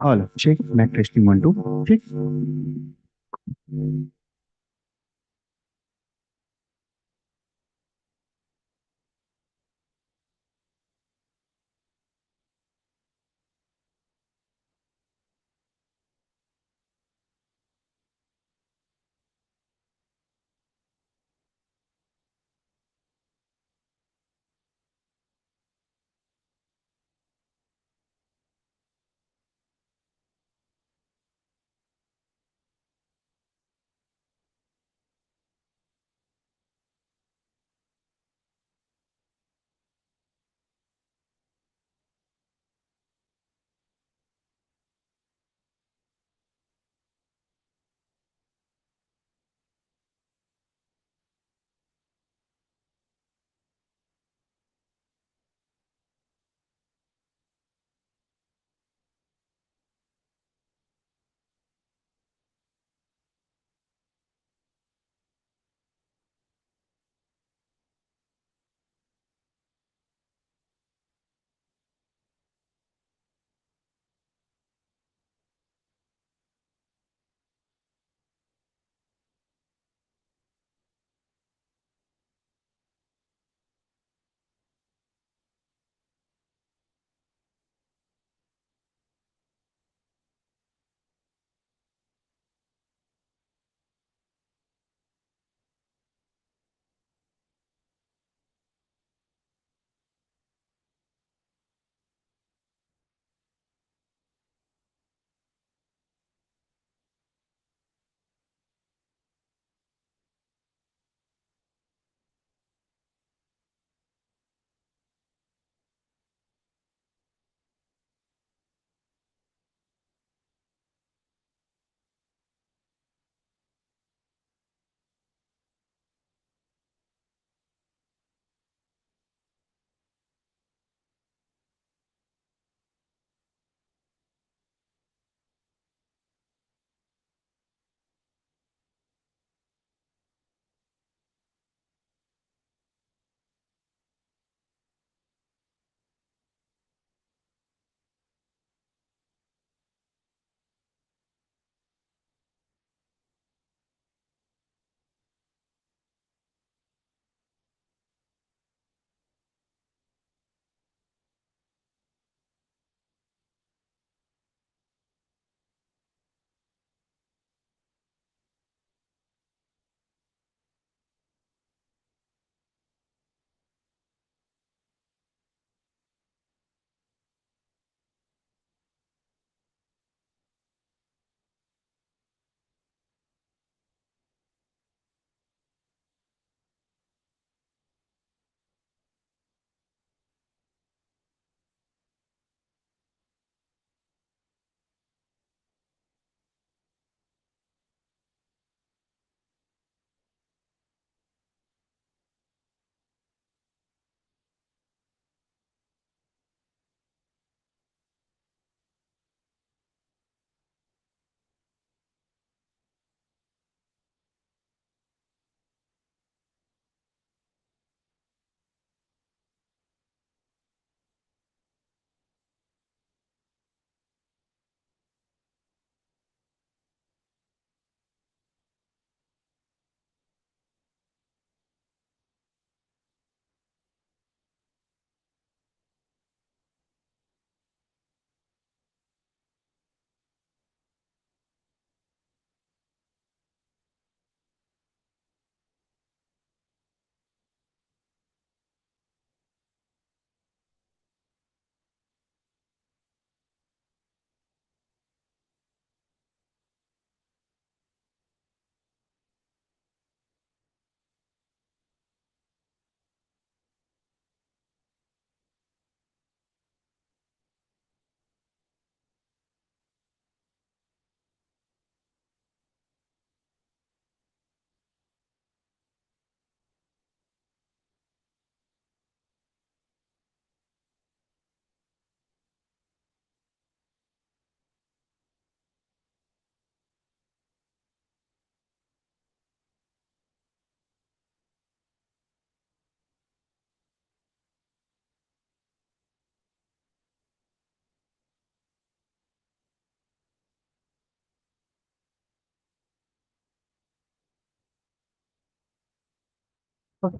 Hello, check, mic testing one, two, check. Okay.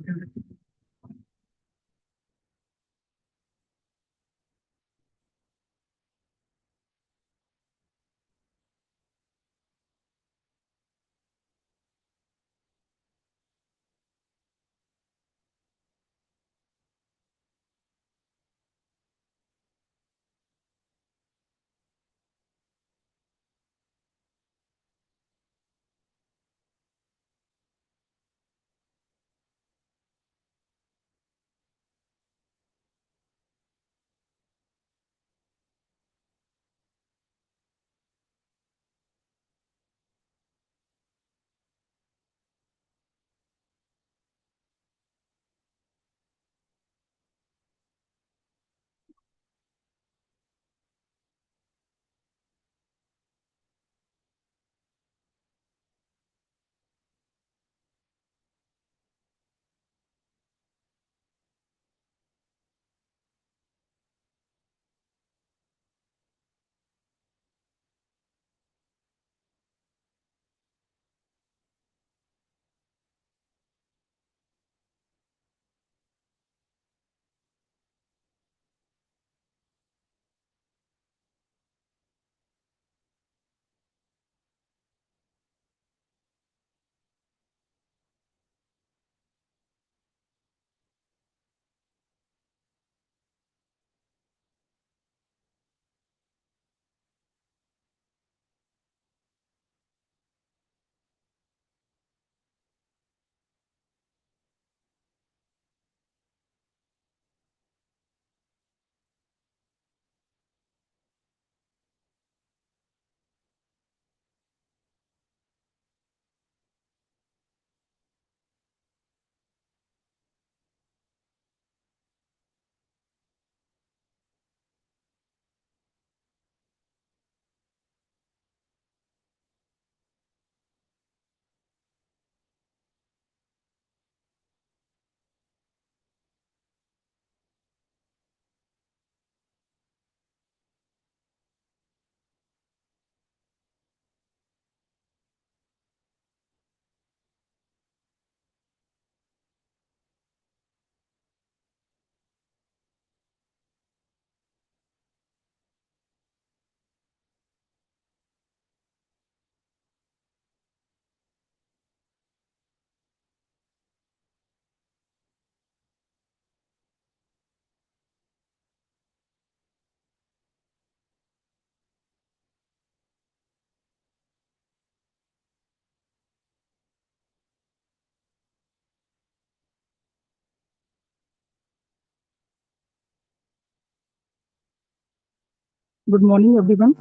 Good morning, everyone.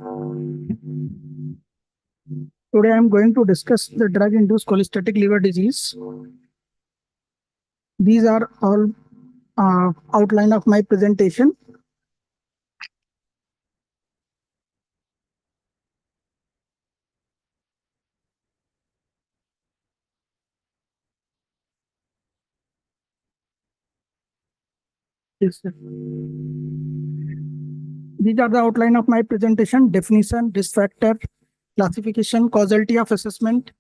Today I am going to discuss the drug-induced cholestatic liver disease. These are all outline of my presentation. Yes, sir. These are the outline of my presentation: definition, risk factor, classification, causality of assessment,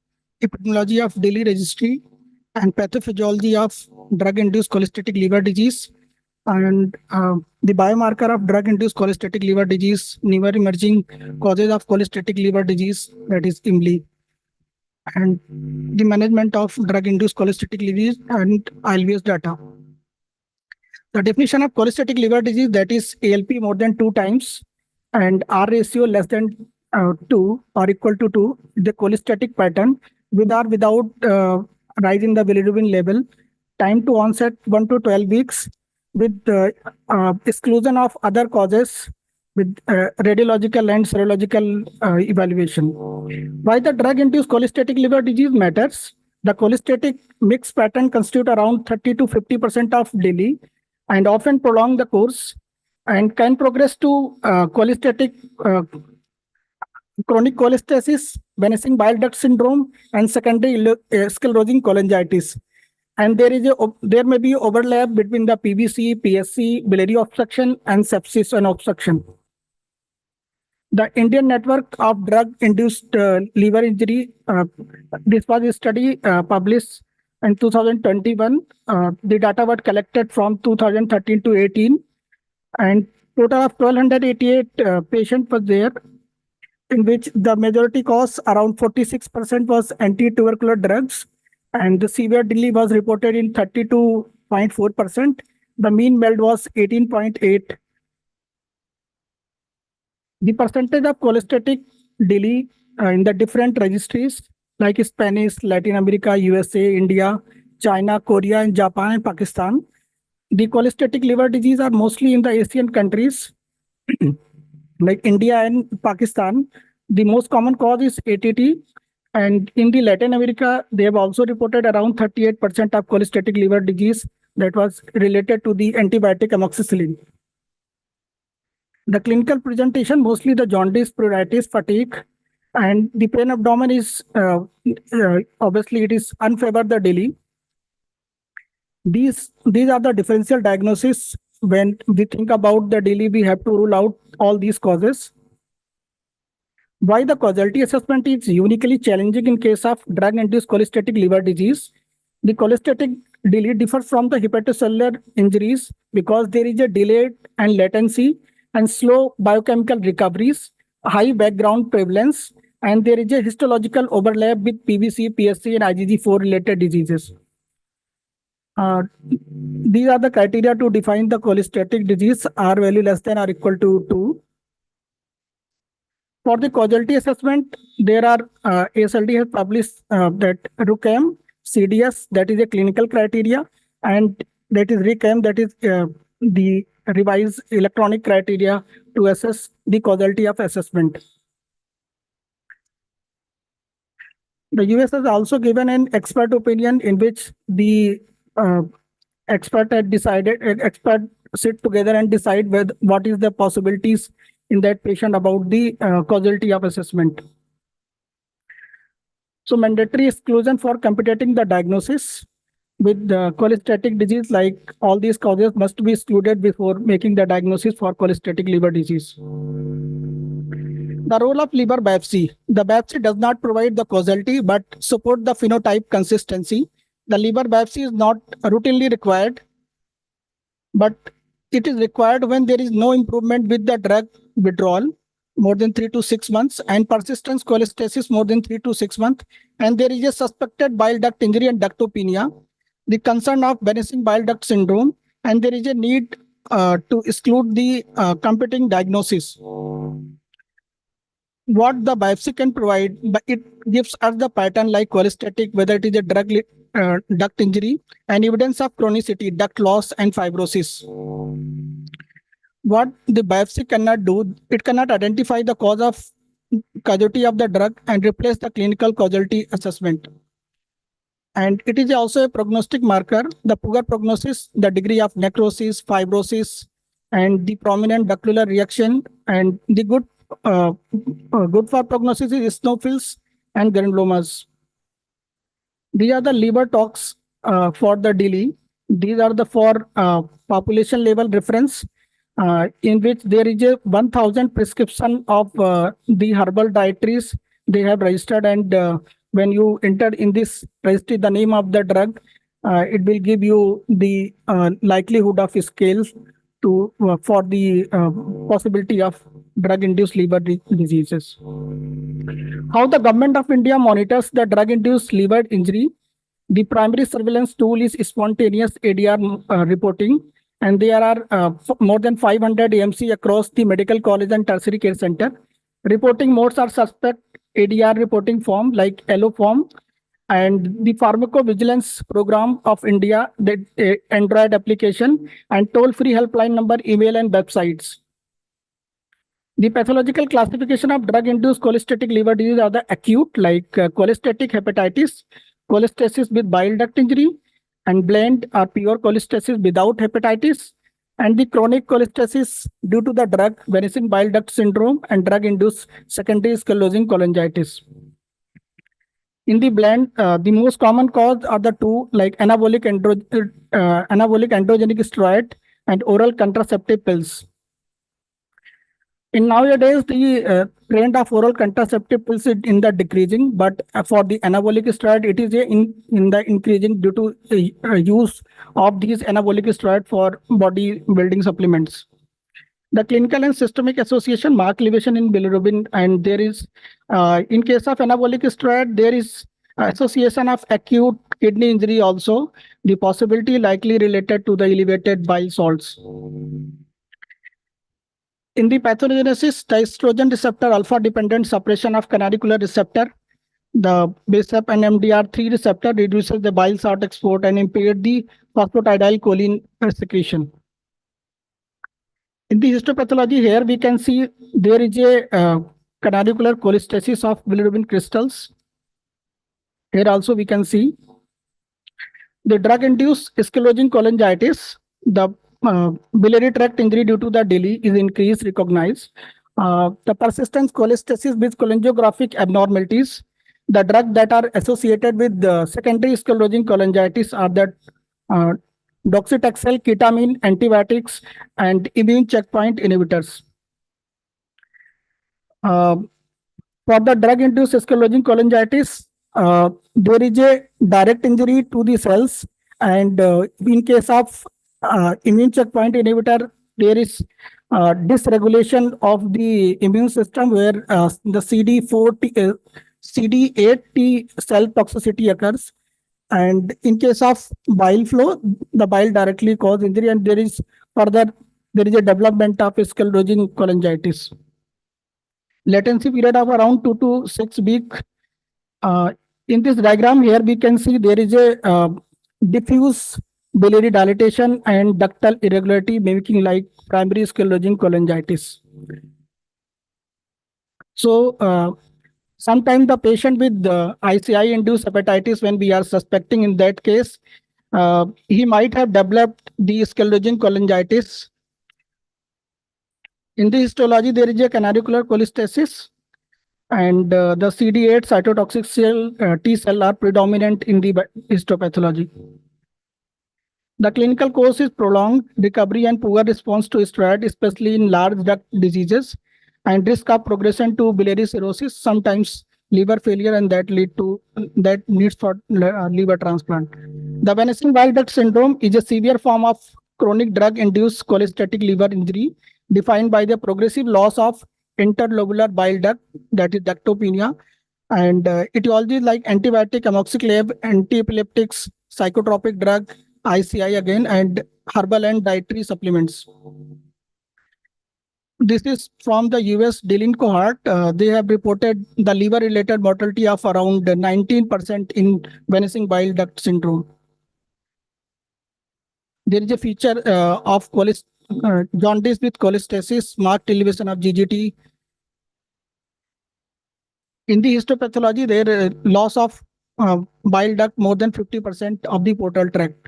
epidemiology of daily registry, and pathophysiology of drug-induced cholestatic liver disease, and the biomarker of drug-induced cholestatic liver disease, newer emerging causes of cholestatic liver disease, that is IMLI, and the management of drug-induced cholestatic liver disease and ILVS data. The definition of cholestatic liver disease, that is ALP more than 2 times and R ratio less than 2 or equal to 2, the cholestatic pattern with or without rise in the bilirubin level, time to onset 1 to 12 weeks with exclusion of other causes with radiological and serological evaluation. Why the drug-induced cholestatic liver disease matters? The cholestatic mix pattern constitute around 30 to 50% of daily and often prolong the course and can progress to cholestatic chronic cholestasis, vanishing bile duct syndrome, and secondary sclerosing cholangitis. And there may be overlap between the PBC, PSC, biliary obstruction, and sepsis and obstruction. The Indian Network of Drug-Induced Liver Injury, this was a study published and 2021. The data were collected from 2013 to 18, and total of 1288 patients was there, in which the majority cause around 46% was anti-tubercular drugs, and the severe DILI was reported in 32.4%. The mean MELD was 18.8. The percentage of cholestatic DILI in the different registries like Spanish, Latin America, USA, India, China, Korea, and Japan and Pakistan. The cholestatic liver disease are mostly in the Asian countries like India and Pakistan. The most common cause is ATT. And in the Latin America, they have also reported around 38% of cholestatic liver disease that was related to the antibiotic amoxicillin. The clinical presentation, mostly the jaundice, pruritus, fatigue, and the pain abdomen is obviously it is unfavored the DILI. These are the differential diagnosis. When we think about the DILI, we have to rule out all these causes. Why the causality assessment is uniquely challenging in case of drug-induced cholestatic liver disease? The cholestatic DILI differs from the hepatocellular injuries because there is a delay and latency and slow biochemical recoveries, high background prevalence, and there is a histological overlap with PBC, PSC, and IgG4 related diseases. These are the criteria to define the cholestatic disease: R value less than or equal to 2. For the causality assessment, there are ASLD has published that RUCAM, CDS, that is a clinical criteria, and that is RICAM, that is the revised electronic criteria to assess the causality of assessment. The US has also given an expert opinion in which the expert sit together and decide what is the possibilities in that patient about the causality of assessment. So mandatory exclusion for computing the diagnosis with the cholestatic disease, like all these causes must be excluded before making the diagnosis for cholestatic liver disease. The role of liver biopsy. The biopsy does not provide the causality but support the phenotype consistency. The liver biopsy is not routinely required, but it is required when there is no improvement with the drug withdrawal more than 3 to 6 months and persistent cholestasis more than 3 to 6 months, and there is a suspected bile duct injury and ductopenia, the concern of vanishing bile duct syndrome, and there is a need to exclude the competing diagnosis. What the biopsy can provide, but it gives us the pattern like cholestatic, whether it is a drug duct injury, and evidence of chronicity, duct loss, and fibrosis. What the biopsy cannot do, it cannot identify the cause of causality of the drug and replace the clinical causality assessment. And it is also a prognostic marker. The poor prognosis, the degree of necrosis, fibrosis, and the prominent ductular reaction, and the good for prognosis is eosinophils and granulomas. These are the liver tox for the DILI. These are the for population level reference in which there is a 1,000 prescription of the herbal dietaries they have registered, and when you enter in this registry the name of the drug, it will give you the likelihood of scales to for the possibility of drug-induced liver diseases. How the government of India monitors the drug-induced liver injury? The primary surveillance tool is spontaneous ADR reporting, and there are more than 500 AMC across the medical college and tertiary care center. Reporting modes are suspect ADR reporting form like LO form, and the pharmacovigilance program of India, the Android application, and toll-free helpline number, email, and websites. The pathological classification of drug-induced cholestatic liver disease are the acute, like cholestatic hepatitis, cholestasis with bile duct injury, and blend or pure cholestasis without hepatitis, and the chronic cholestasis due to the drug vanishing bile duct syndrome and drug-induced secondary sclerosing cholangitis. In the blend, the most common cause are the two, like anabolic androgenic steroid and oral contraceptive pills. In nowadays, the trend of oral contraceptive pills is in the decreasing, but for the anabolic steroid, it is in the increasing due to use of these anabolic steroid for body building supplements. The clinical and systemic association mark elevation in bilirubin, and there is, in case of anabolic steroid, there is association of acute kidney injury also, the possibility likely related to the elevated bile salts. In the pathogenesis, the estrogen receptor alpha-dependent suppression of canalicular receptor, the BASEP and MDR3 receptor reduces the bile salt export and impaired the phosphatidylcholine secretion. In the histopathology, here we can see there is a canalicular cholestasis of bilirubin crystals. Here also we can see the drug-induced ankylosing cholangitis, the biliary tract injury due to the DILI is increased, recognized. The persistent cholestasis with cholangiographic abnormalities. The drugs that are associated with the secondary ankylosing cholangitis are that docetaxel, ketamine, antibiotics, and immune checkpoint inhibitors. For the drug-induced ankylosing cholangitis, there is a direct injury to the cells, and in case of immune checkpoint inhibitor, there is dysregulation of the immune system where the CD8 T cell toxicity occurs. And in case of bile flow, the bile directly cause injury, and there is a development of ankylosing cholangitis. Latency period of around 2 to 6 weeks. In this diagram here, we can see there is a diffuse biliary dilatation and ductal irregularity mimicking like primary ankylosing cholangitis. So sometimes the patient with ICI-induced hepatitis, when we are suspecting in that case, he might have developed the ankylosing cholangitis. In the histology, there is a canalicular cholestasis, and the CD8 cytotoxic cell, T cell are predominant in the histopathology. The clinical course is prolonged recovery and poor response to steroid, especially in large duct diseases, and risk of progression to biliary cirrhosis, sometimes liver failure, and that needs for liver transplant. The vanishing bile duct syndrome is a severe form of chronic drug-induced cholestatic liver injury defined by the progressive loss of interlobular bile duct, that is ductopenia, and etiology like antibiotic, amoxiclav, antiepileptics, psychotropic drug, ICI again, and herbal and dietary supplements. This is from the US Dillon cohort. They have reported the liver-related mortality of around 19% in vanishing bile duct syndrome. There is a feature of jaundice with cholestasis, marked elevation of GGT. In the histopathology, there loss of bile duct more than 50% of the portal tract.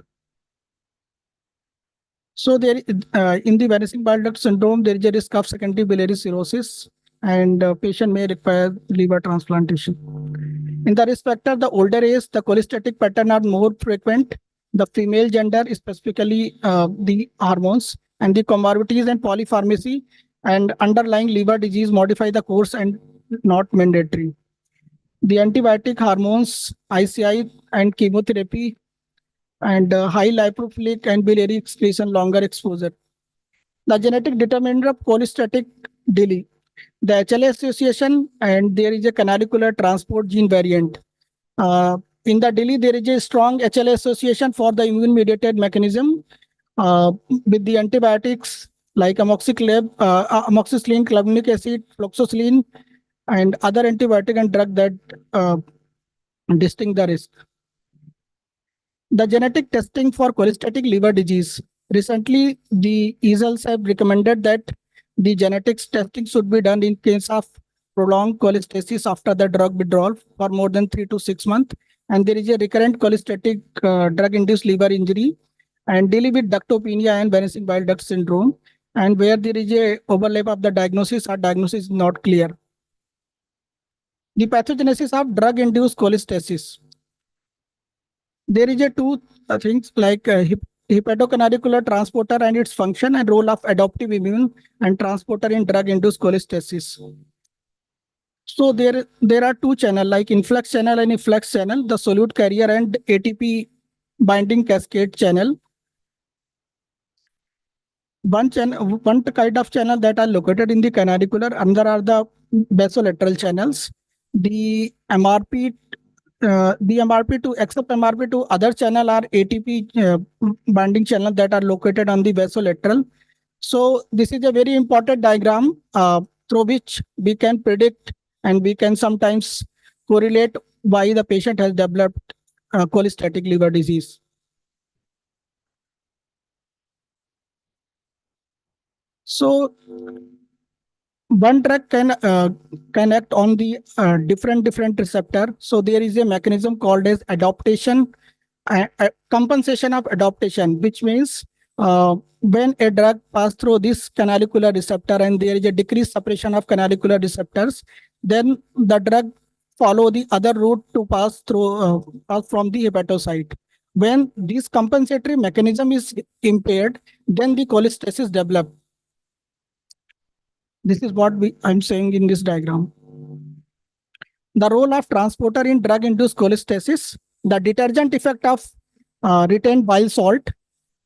So there, in the vanishing bile duct syndrome, there is a risk of secondary biliary cirrhosis, and patient may require liver transplantation. In the risk factor, the older age, the cholestatic pattern are more frequent. The female gender, specifically the hormones, and the comorbidities and polypharmacy and underlying liver disease modify the course and not mandatory. The antibiotic, hormones, ICI, and chemotherapy, and high lipophilic and biliary excretion, longer exposure. The genetic determinant of cholestatic DILI, the HLA association, and there is a canalicular transport gene variant. In the DILI, there is a strong HLA association for the immune-mediated mechanism with the antibiotics like amoxicillin, clavulanic acid, fluoxetine, and other antibiotic and drug that distinct the risk. The genetic testing for cholestatic liver disease. Recently, the EASLs have recommended that the genetics testing should be done in case of prolonged cholestasis after the drug withdrawal for more than 3 to 6 months. And there is a recurrent cholestatic drug-induced liver injury, and dealing with ductopenia and vanishing bile duct syndrome, and where there is a overlap of the diagnosis or diagnosis is not clear. The pathogenesis of drug-induced cholestasis. There is a two things like hepatocanalicular transporter and its function and role of adaptive immune and transporter in drug-induced cholestasis. So there are two channels like influx channel and efflux channel, the solute carrier and ATP binding cascade channel. One kind of channel that are located in the canalicular, another are the basolateral channels. The MRP to accept MRP to other channel are ATP binding channel that are located on the basolateral. So this is a very important diagram through which we can predict and we can sometimes correlate why the patient has developed cholestatic liver disease. So one drug can act on the different receptor. So there is a mechanism called as adaptation, compensation of adaptation, which means when a drug pass through this canalicular receptor and there is a decreased suppression of canalicular receptors, then the drug follow the other route to pass through pass from the hepatocyte. When this compensatory mechanism is impaired, then the cholestasis develop. This is what I'm saying in this diagram. The role of transporter in drug-induced cholestasis, the detergent effect of retained bile salt.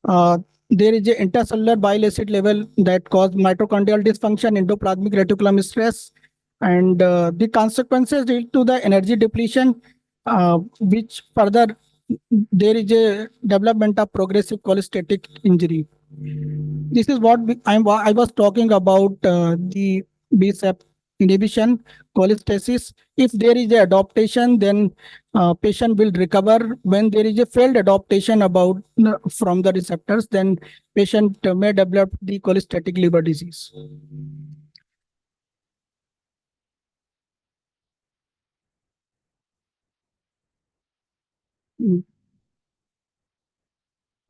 There is an intercellular bile acid level that cause mitochondrial dysfunction, endoplasmic reticulum stress, and the consequences lead to the energy depletion, which further there is a development of progressive cholestatic injury. This is what I was talking about the BSEP inhibition, cholestasis. If there is a adaptation, then patient will recover. When there is a failed adaptation from the receptors, then patient may develop the cholestatic liver disease.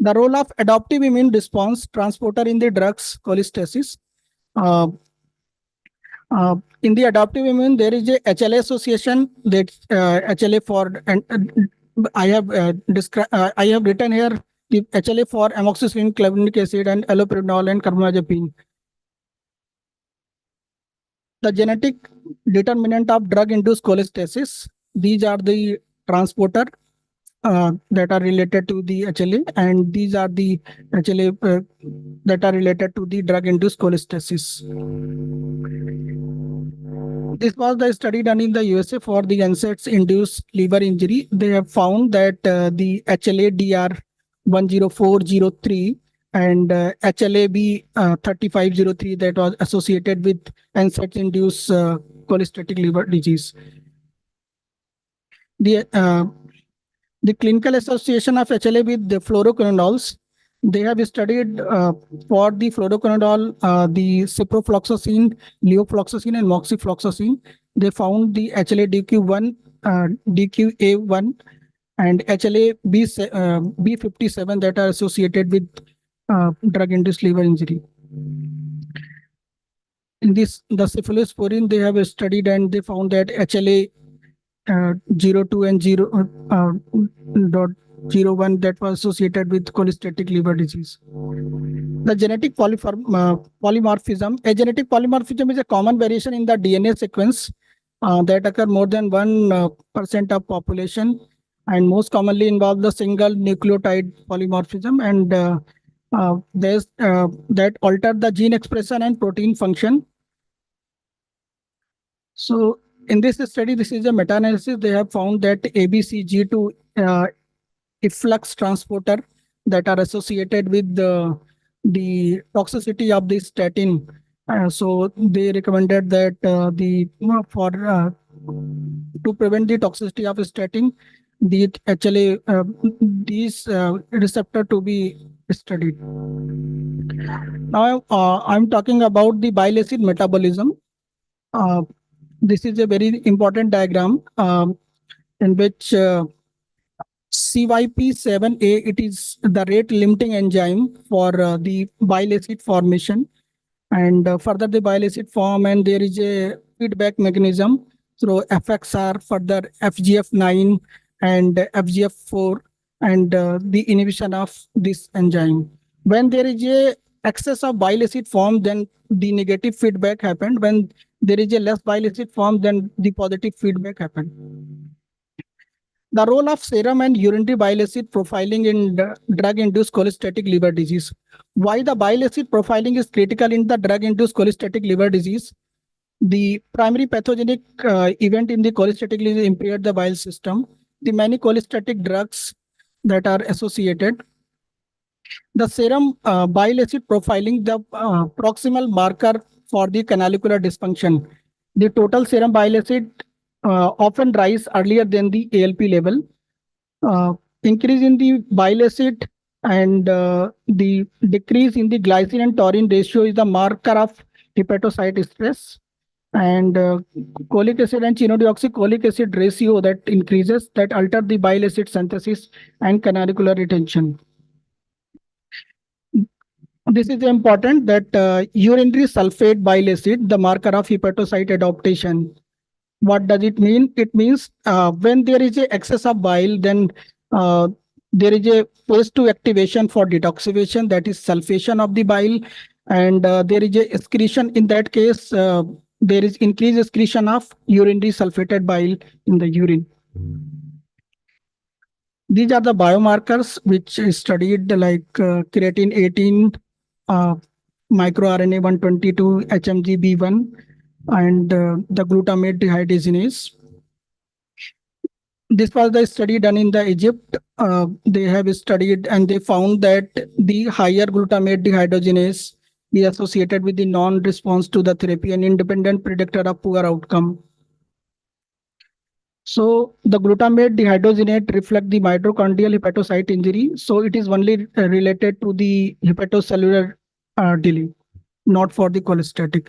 The role of adaptive immune response transporter in the drugs cholestasis. In the adaptive immune, there is a HLA association that HLA for, and I have written here the HLA for amoxicillin, clavulanic acid, and allopurinol and carbamazepine. The genetic determinant of drug-induced cholestasis. These are the transporter that are related to the HLA, and these are the HLA that are related to the drug-induced cholestasis. This was the study done in the USA for the NSAIDs-induced liver injury. They have found that the HLA-DR 10403 and HLA-B 3503 that was associated with NSAIDs-induced cholestatic liver disease. The clinical association of HLA with the fluoroquinolones, they have studied for the fluoroquinolone, the ciprofloxacin, levofloxacin, and moxifloxacin. They found the HLA DQ1, DQA1, and HLA B57 that are associated with drug-induced liver injury. In this, the cephalosporin they have studied and they found that HLA 02 and 0.01 that was associated with cholestatic liver disease. The genetic polymorphism. A genetic polymorphism is a common variation in the DNA sequence that occur more than 1% of population and most commonly involve the single nucleotide polymorphism, and there's that alter the gene expression and protein function. So in this study, this is a meta-analysis. They have found that ABCG2 efflux transporter that are associated with the toxicity of the statin. So they recommended that to prevent the toxicity of statin, the HLA these receptor to be studied. Now I'm talking about the bile acid metabolism. This is a very important diagram in which CYP7A, it is the rate limiting enzyme for the bile acid formation, and further the bile acid form, and there is a feedback mechanism through FXR, further FGF9 and FGF4, and the inhibition of this enzyme. When there is a excess of bile acid form, then the negative feedback happened. When there is a less bile acid form, then the positive feedback happened. The role of serum and urinary bile acid profiling in drug-induced cholestatic liver disease. Why the bile acid profiling is critical in the drug-induced cholestatic liver disease? The primary pathogenic event in the cholestatic liver is impaired the bile system. The many cholestatic drugs that are associated. The serum bile acid profiling, the proximal marker for the canalicular dysfunction. The total serum bile acid often rise earlier than the ALP level. Increase in the bile acid and the decrease in the glycine and taurine ratio is the marker of hepatocyte stress. And cholic acid and chenodeoxycholic acid ratio that increases, that alter the bile acid synthesis and canalicular retention. This is important that urinary sulfate bile acid, the marker of hepatocyte adaptation. What does it mean? It means when there is a excess of bile, then there is a phase 2 activation for detoxification, that is sulfation of the bile, and there is a excretion. In that case, there is increased excretion of urinary sulfated bile in the urine. These are the biomarkers which is studied, like creatine 18, microRNA 122, HMG-B1, and the glutamate dehydrogenase. This was the study done in the Egypt. They have studied and they found that the higher glutamate dehydrogenase is associated with the non-response to the therapy, an independent predictor of poor outcome. So the glutamate dehydrogenase reflect the mitochondrial hepatocyte injury. So it is only related to the hepatocellular delay, not for the cholestatic.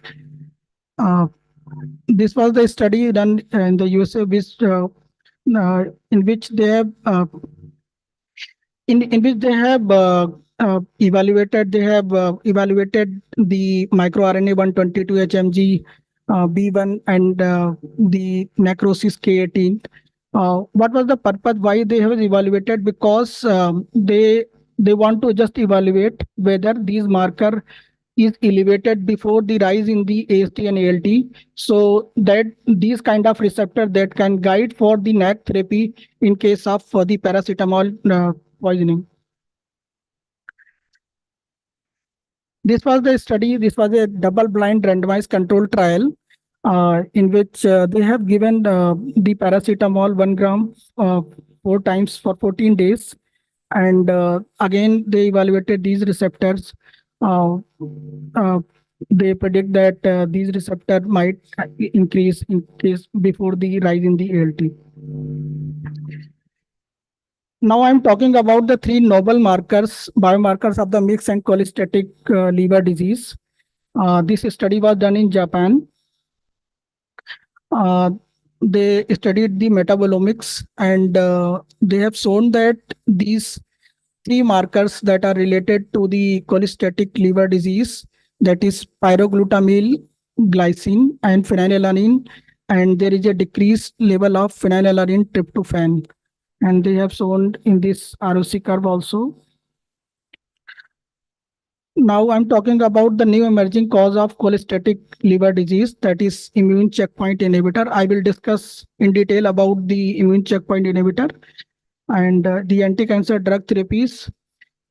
This was the study done in the USA, which in which they have evaluated the microRNA 122 HMG B1 and the necrosis K18. What was the purpose? Why they have evaluated? Because they want to just evaluate whether these marker is elevated before the rise in the AST and ALT, so that these kind of receptor that can guide for the NAC therapy in case of the paracetamol poisoning. This was the study. This was a double-blind randomized control trial in which they have given the paracetamol 1 gram 4 times for 14 days. And again, they evaluated these receptors. They predict that these receptors might increase before the rise in the ALT. Now I'm talking about the 3 novel biomarkers of the mixed and cholestatic liver disease. This study was done in Japan. They studied the metabolomics, and they have shown that these 3 markers that are related to the cholestatic liver disease, that is pyroglutamyl, glycine, and phenylalanine, and there is a decreased level of phenylalanine tryptophan, and they have shown in this ROC curve also. Now I'm talking about the new emerging cause of cholestatic liver disease, that is immune checkpoint inhibitor. I will discuss in detail about the immune checkpoint inhibitor and the anti-cancer drug therapies,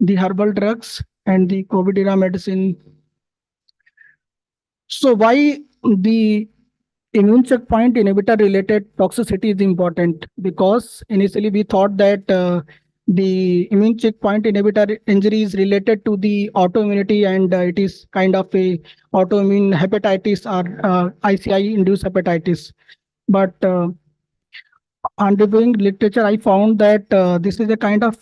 the herbal drugs, and the COVID era medicine. So why the immune checkpoint inhibitor related toxicity is important? Because initially we thought that the immune checkpoint inhibitor injury is related to the autoimmunity, and it is kind of a autoimmune hepatitis or ICI induced hepatitis. But on reviewing literature, I found that this is a kind of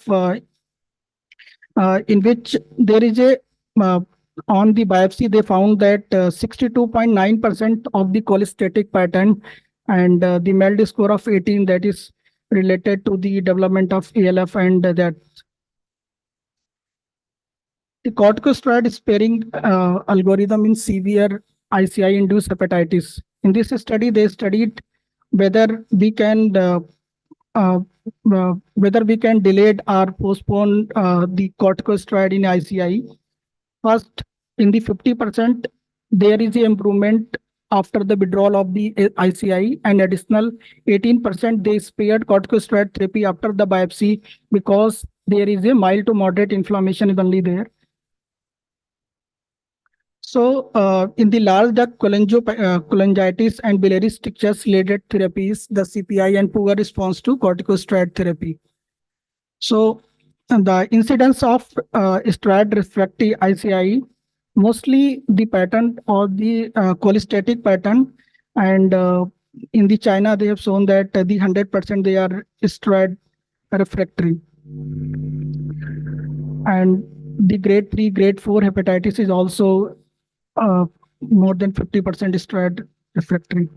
in which there is a on the biopsy, they found that 62.9% of the cholestatic pattern and the MELD score of 18, that is related to the development of ALF, and that the corticosteroid sparing algorithm in severe ICI induced hepatitis. In this study, they studied whether we can whether we can delay or postpone the corticosteroid in ICI. First, in the 50%, there is an improvement after the withdrawal of the ICI, and additional 18% they spared corticosteroid therapy after the biopsy because there is a mild to moderate inflammation is only there. So, in the large duct cholangitis and biliary strictures related therapies, the CPI and poor response to corticosteroid therapy. So, the incidence of steroid refractory ICI, mostly the pattern or the cholestatic pattern, and in the China they have shown that the 100% they are steroid refractory, and the grade 3, grade 4 hepatitis is also more than 50% steroid refractory.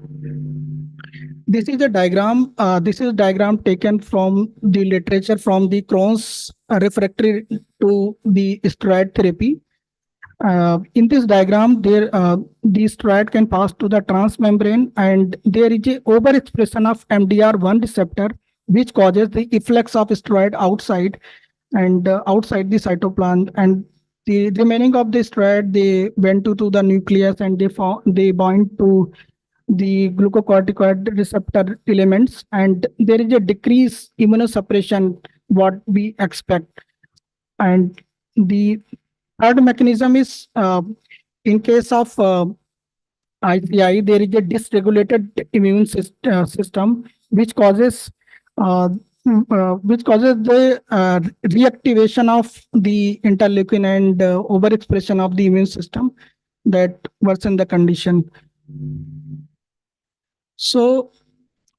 This is a diagram. This is a diagram taken from the literature from the Crohn's refractory to the steroid therapy. In this diagram, the steroid can pass to the transmembrane, and there is a overexpression of MDR1 receptor, which causes the efflux of steroid outside and outside the cytoplasm, and the remaining of the steroid they went to the nucleus, and they bind to the glucocorticoid receptor elements, and there is a decrease immunosuppression what we expect. And the third mechanism is in case of ICI, there is a dysregulated immune system which causes the reactivation of the interleukin and overexpression of the immune system that worsen the condition. So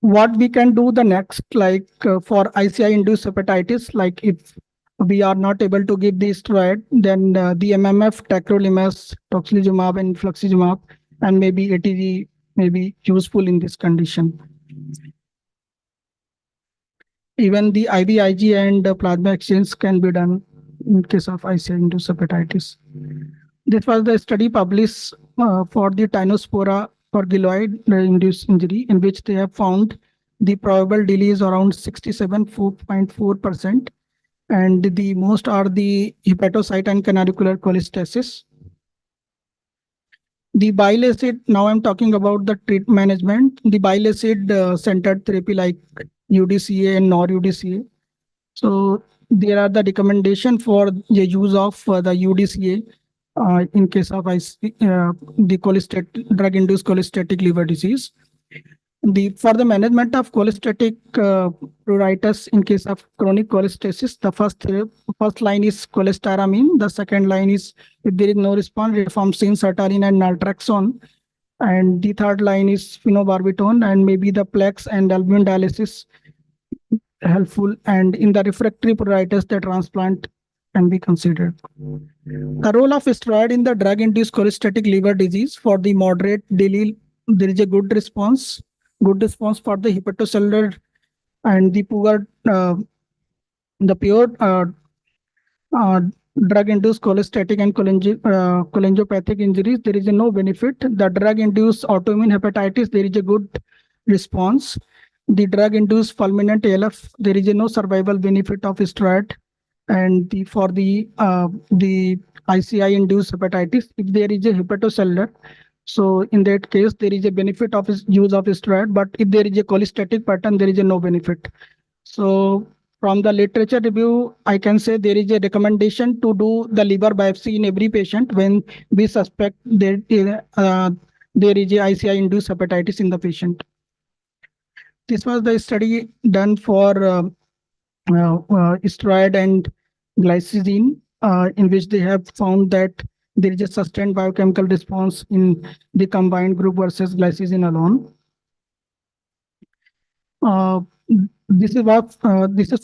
what we can do the next, like for ICI-induced hepatitis, like if we are not able to give the steroid, then the MMF, tacrolimus, tocilizumab, and infliximab, and maybe ATG may be useful in this condition. Even the IVIG and plasma exchange can be done in case of ICI-induced hepatitis. This was the study published for the Tinospora forgiloid-induced injury, in which they have found the probable delay is around 67.4%, and the most are the hepatocyte and canalicular cholestasis. The bile acid, now I'm talking about the treatment management, the bile acid centered therapy like UDCA and NOR-UDCA. So there are the recommendation for the use of the UDCA in case of the drug-induced cholestatic liver disease. For the management of cholestatic pruritus in case of chronic cholestasis, the first line is cholestyramine. The second line is, if there is no response, rifampicin, sertraline, and naltrexone. And the third line is phenobarbital, and maybe the Plex and albumin dialysis helpful. And in the refractory pruritus, the transplant can be considered. The role of steroid in the drug-induced cholestatic liver disease, for the moderate daily, there is a good response for the hepatocellular, and the poor, the pure drug-induced cholestatic and cholangiopathic injuries, there is no benefit. The drug-induced autoimmune hepatitis, there is a good response. The drug-induced fulminant ALF, there is no survival benefit of steroid. And for the ICI-induced hepatitis, if there is a hepatocellular, so in that case, there is a benefit of use of steroid, but if there is a cholestatic pattern, there is no benefit. So from the literature review, I can say there is a recommendation to do the liver biopsy in every patient when we suspect there is a ICI-induced hepatitis in the patient. This was the study done for steroid and glycine, in which they have found that there is a sustained biochemical response in the combined group versus glycine alone. This is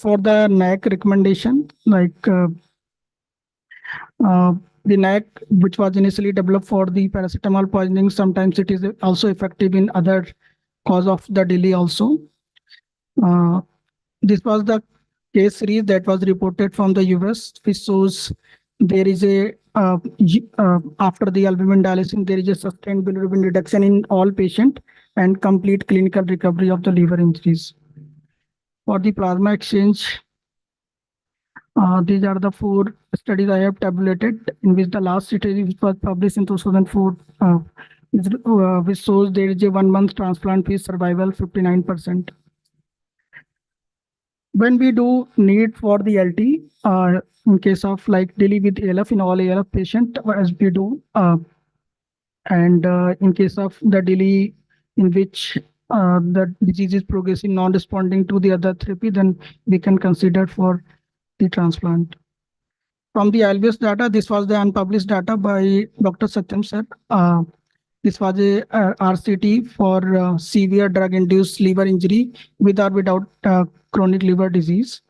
for the NAC recommendation, like the NAC, which was initially developed for the paracetamol poisoning. Sometimes it is also effective in other cause of the delay also. This was the case series that was reported from the US, which shows there is a after the albumin dialysis, there is a sustained bilirubin reduction in all patients and complete clinical recovery of the liver injuries. for the plasma exchange, these are the 4 studies I have tabulated, in which the last study, which was published in 2004, which shows there is a 1 month transplant-free survival 59%. When we do need for the LT, in case of like DILI with ALF in all ALF patient, as we do, and in case of the DILI in which the disease is progressing, non-responding to the other therapy, then we can consider for the transplant. From the Albius data, this was the unpublished data by Dr. Satyam sir. This was a RCT for severe drug-induced liver injury with or without chronic liver disease,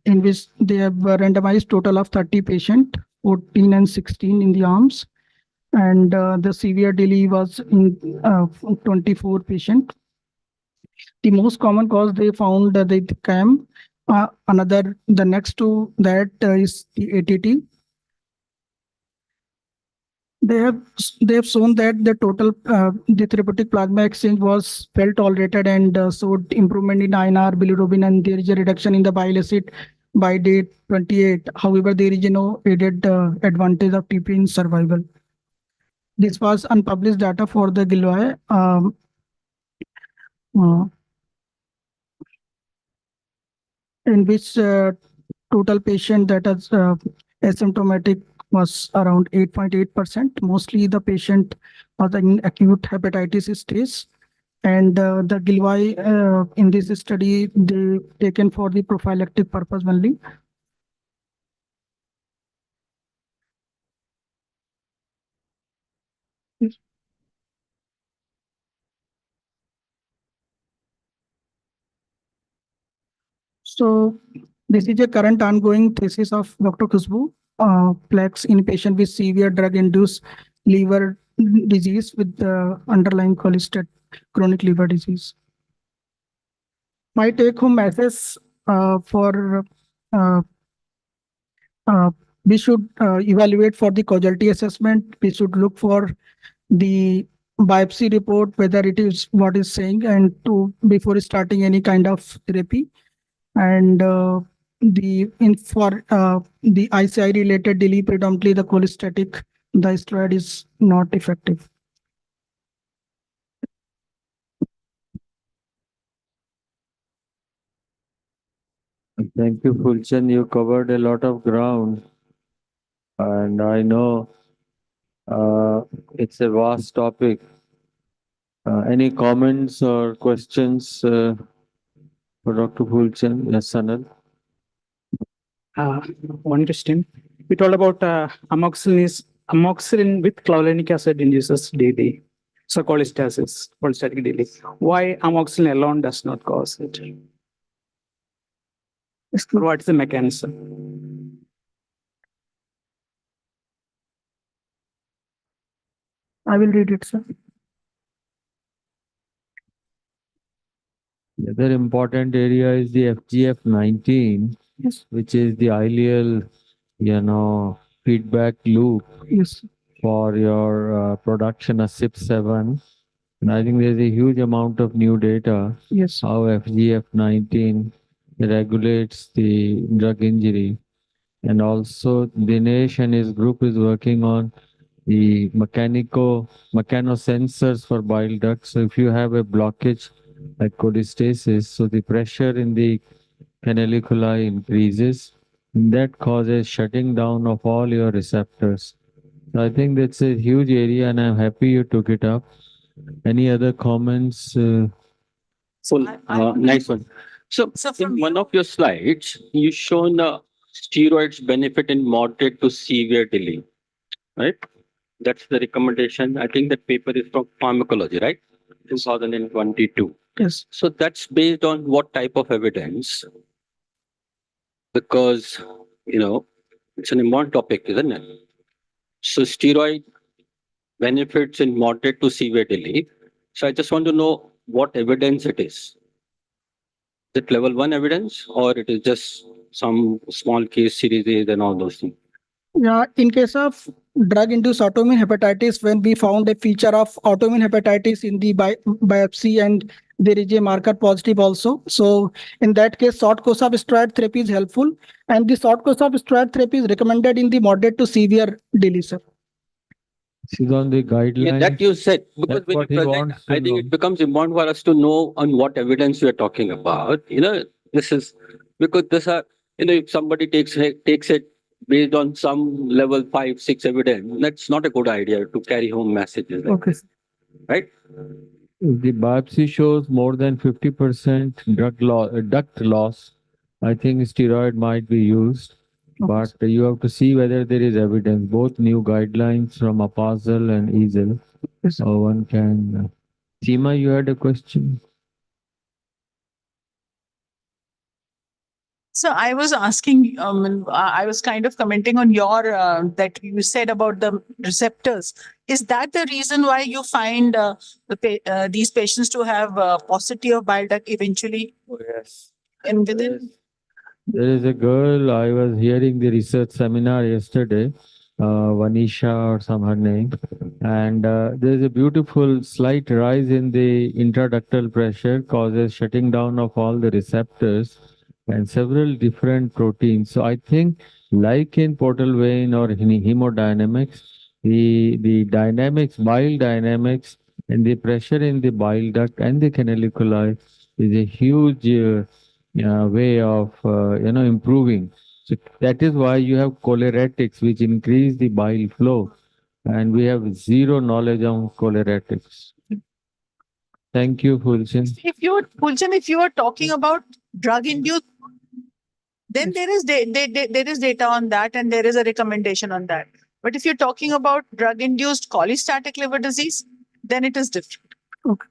in which they have randomized total of 30 patients, 14 and 16 in the arms. And the severe DILI was in 24 patients. The most common cause they found the CAM. The next to that is the ATT. They have shown that the total the therapeutic plasma exchange was well tolerated and showed improvement in INR, bilirubin, and there is a reduction in the bile acid by day 28. However, there is no added advantage of TP in survival. This was unpublished data for the Gilroy. In which total patient that is asymptomatic was around 8.8%. Mostly the patient was in acute hepatitis stage. And the Gilroy in this study, they taken for the prophylactic purpose only. So this is a current ongoing thesis of Dr. Khushbu, plaques in patient with severe drug-induced liver disease with underlying cholestatic chronic liver disease. My take-home message for we should evaluate for the causality assessment. We should look for the biopsy report, whether it is what is saying, and to before starting any kind of therapy. And for the ICI related DILI, predominantly the cholestatic, the steroid is not effective. Thank you, Fulchan. You covered a lot of ground, and I know it's a vast topic. Any comments or questions for Dr. Fulchan? Yes, Sanal. One question. We told about amoxicillin with clavulanic acid induces DD, so cholestasis, cholestatic DD. Why amoxicillin alone does not cause it? What's the mechanism? I will read it, sir. The other important area is the FGF19, Yes. which is the ileal, feedback loop Yes. for your production of CYP7. And I think there's a huge amount of new data Yes. how FGF19 regulates the drug injury. And also Dinesh and his group is working on the mechanosensors for bile ducts. So if you have a blockage like cholestasis, so the pressure in the canaliculi increases, and that causes shutting down of all your receptors. So I think that's a huge area, and I'm happy you took it up. Any other comments? Nice one. So in one of your slides, you shown steroids benefit in moderate to severe DILI, right? That's the recommendation. I think that paper is from Pharmacology, right? 2022. Yes. So that's based on what type of evidence? Because, it's an important topic, isn't it? So steroid benefits in moderate to severe DILI. So I just want to know what evidence it is. Is it level 1 evidence, or it is just some small case series and all those things? Yeah, in case of drug-induced autoimmune hepatitis when we found a feature of autoimmune hepatitis in the biopsy and there is a marker positive also. So in that case, short course of steroid therapy is helpful, and the short course of steroid therapy is recommended in the moderate to severe DILI, sir. This is on the Yeah, guidelines. that you said, because That's when you what he present, wants to I think know. it becomes important for us to know on what evidence we are talking about. This is because this are, if somebody takes it based on some level 5, 6 evidence, that's not a good idea to carry home messages, like Okay. this, right? If the biopsy shows more than 50% duct loss, I think steroid might be used. But you have to see whether there is evidence, both new guidelines from APASL and EASL. So one can. Seema, you had a question? So I was asking, I was kind of commenting on your that you said about the receptors. Is that the reason why you find these patients to have paucity of bile duct eventually? Oh, yes. And within There is a girl, I was hearing the research seminar yesterday, Vanisha or some her name, and there is a beautiful slight rise in the intraductal pressure causes shutting down of all the receptors and several different proteins. So I think like in portal vein or in hemodynamics, the dynamics, bile dynamics and the pressure in the bile duct and the canaliculi is a huge way of improving. So that is why you have choleretics, which increase the bile flow, and we have zero knowledge on choleretics. Thank you, Fulchin. if you are talking about drug induced, then there is there is data on that and there is a recommendation on that. But if you're talking about drug induced cholestatic liver disease, then it is different. Okay.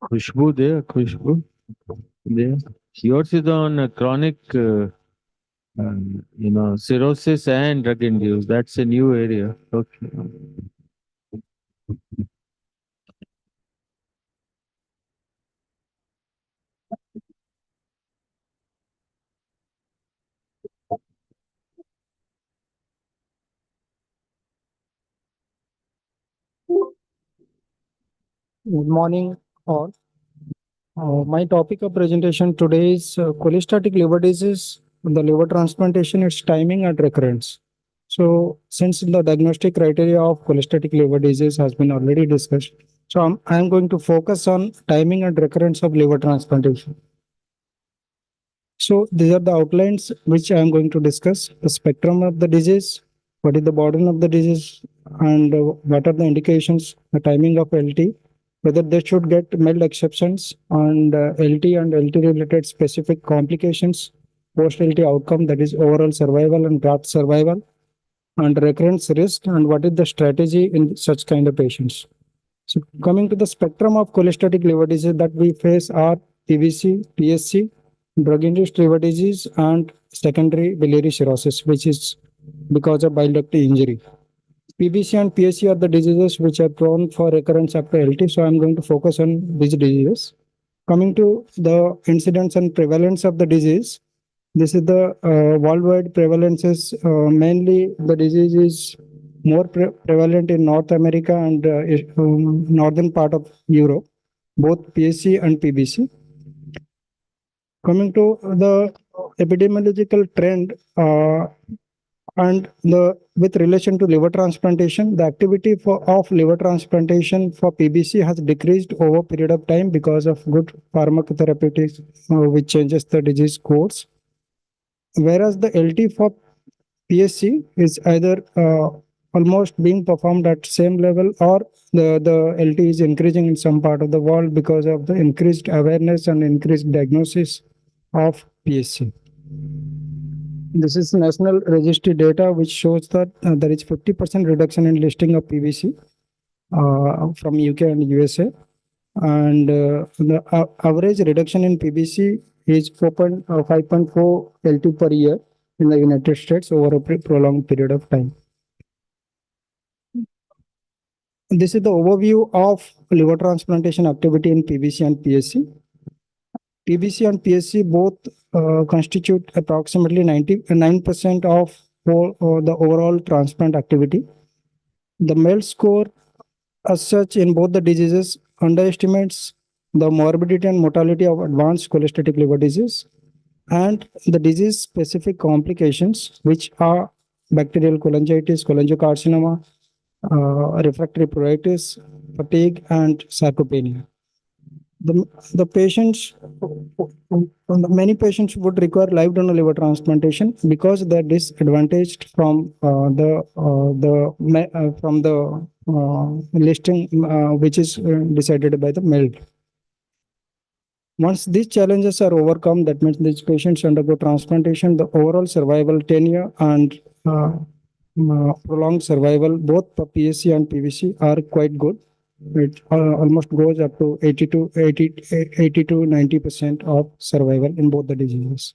Khushbu there, Khushbu there. Yours is on chronic, cirrhosis and drug induced. That's a new area. Okay. Good morning, all. My topic of presentation today is cholestatic liver disease, the liver transplantation, its timing and recurrence. So, since the diagnostic criteria of cholestatic liver disease has been already discussed, so I'm going to focus on timing and recurrence of liver transplantation. So, these are the outlines which I am going to discuss: the spectrum of the disease, what is the burden of the disease, and what are the indications, the timing of LT, whether they should get mild exceptions, and LT and LT related specific complications, post LT outcome, that is overall survival and graft survival, and recurrence risk, and what is the strategy in such kind of patients. So coming to the spectrum of cholestatic liver disease that we face are PBC, PSC, drug-induced liver disease, and secondary biliary cirrhosis, which is because of bile duct injury. PBC and PSC are the diseases which are prone for recurrence after LT. So I'm going to focus on these diseases. Coming to the incidence and prevalence of the disease, this is the worldwide prevalences. Mainly the disease is more prevalent in North America and northern part of Europe, both PSC and PBC. Coming to the epidemiological trend, and with relation to liver transplantation, the activity of liver transplantation for PBC has decreased over a period of time because of good pharmacotherapeutics, which changes the disease course. Whereas the LT for PSC is either almost being performed at same level, or the LT is increasing in some part of the world because of the increased awareness and increased diagnosis of PSC. This is national registry data which shows that there is 50% reduction in listing of PBC from UK and USA, and the average reduction in PBC is 5.4 LT per year in the United States over a prolonged period of time. This is the overview of liver transplantation activity in PBC and PSC. PBC and PSC both constitute approximately 99% of the overall transplant activity. The MELD score as such in both the diseases underestimates the morbidity and mortality of advanced cholestatic liver disease and the disease specific complications, which are bacterial cholangitis, cholangiocarcinoma, refractory pruritus, fatigue, and sarcopenia. The patients, many patients would require live donor liver transplantation because they're disadvantaged from the listing which is decided by the MELD. Once these challenges are overcome, that means these patients undergo transplantation, the overall survival tenure and prolonged survival, both for PSC and PBC, are quite good. It almost goes up to 80 to 90% of survival in both the diseases.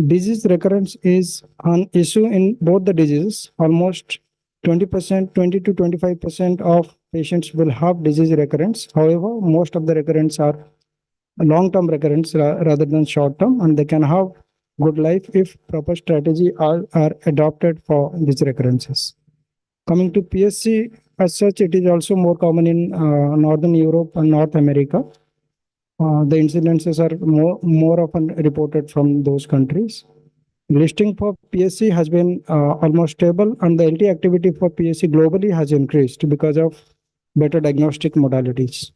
Disease recurrence is an issue in both the diseases. Almost 20 to 25% of patients will have disease recurrence. However, most of the recurrence are long-term recurrence rather than short-term, and they can have good life if proper strategy are adopted for these recurrences. Coming to PSC, as such, it is also more common in Northern Europe and North America. The incidences are more often reported from those countries. Listing for PSC has been almost stable, and the LT activity for PSC globally has increased because of better diagnostic modalities.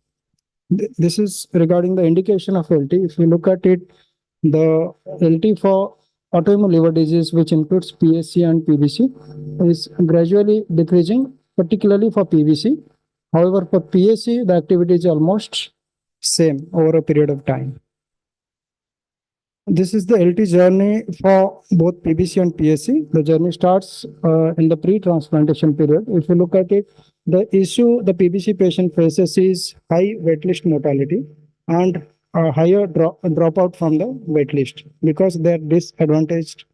This is regarding the indication of LT. If you look at it, the LT for autoimmune liver disease, which includes PSC and PBC, is gradually decreasing, particularly for PBC. However, for PSC, the activity is almost same over a period of time. This is the LT journey for both PBC and PSC. The journey starts in the pre-transplantation period. If you look at it, the issue the PBC patient faces is high waitlist mortality and a higher dropout from the waitlist because they're disadvantaged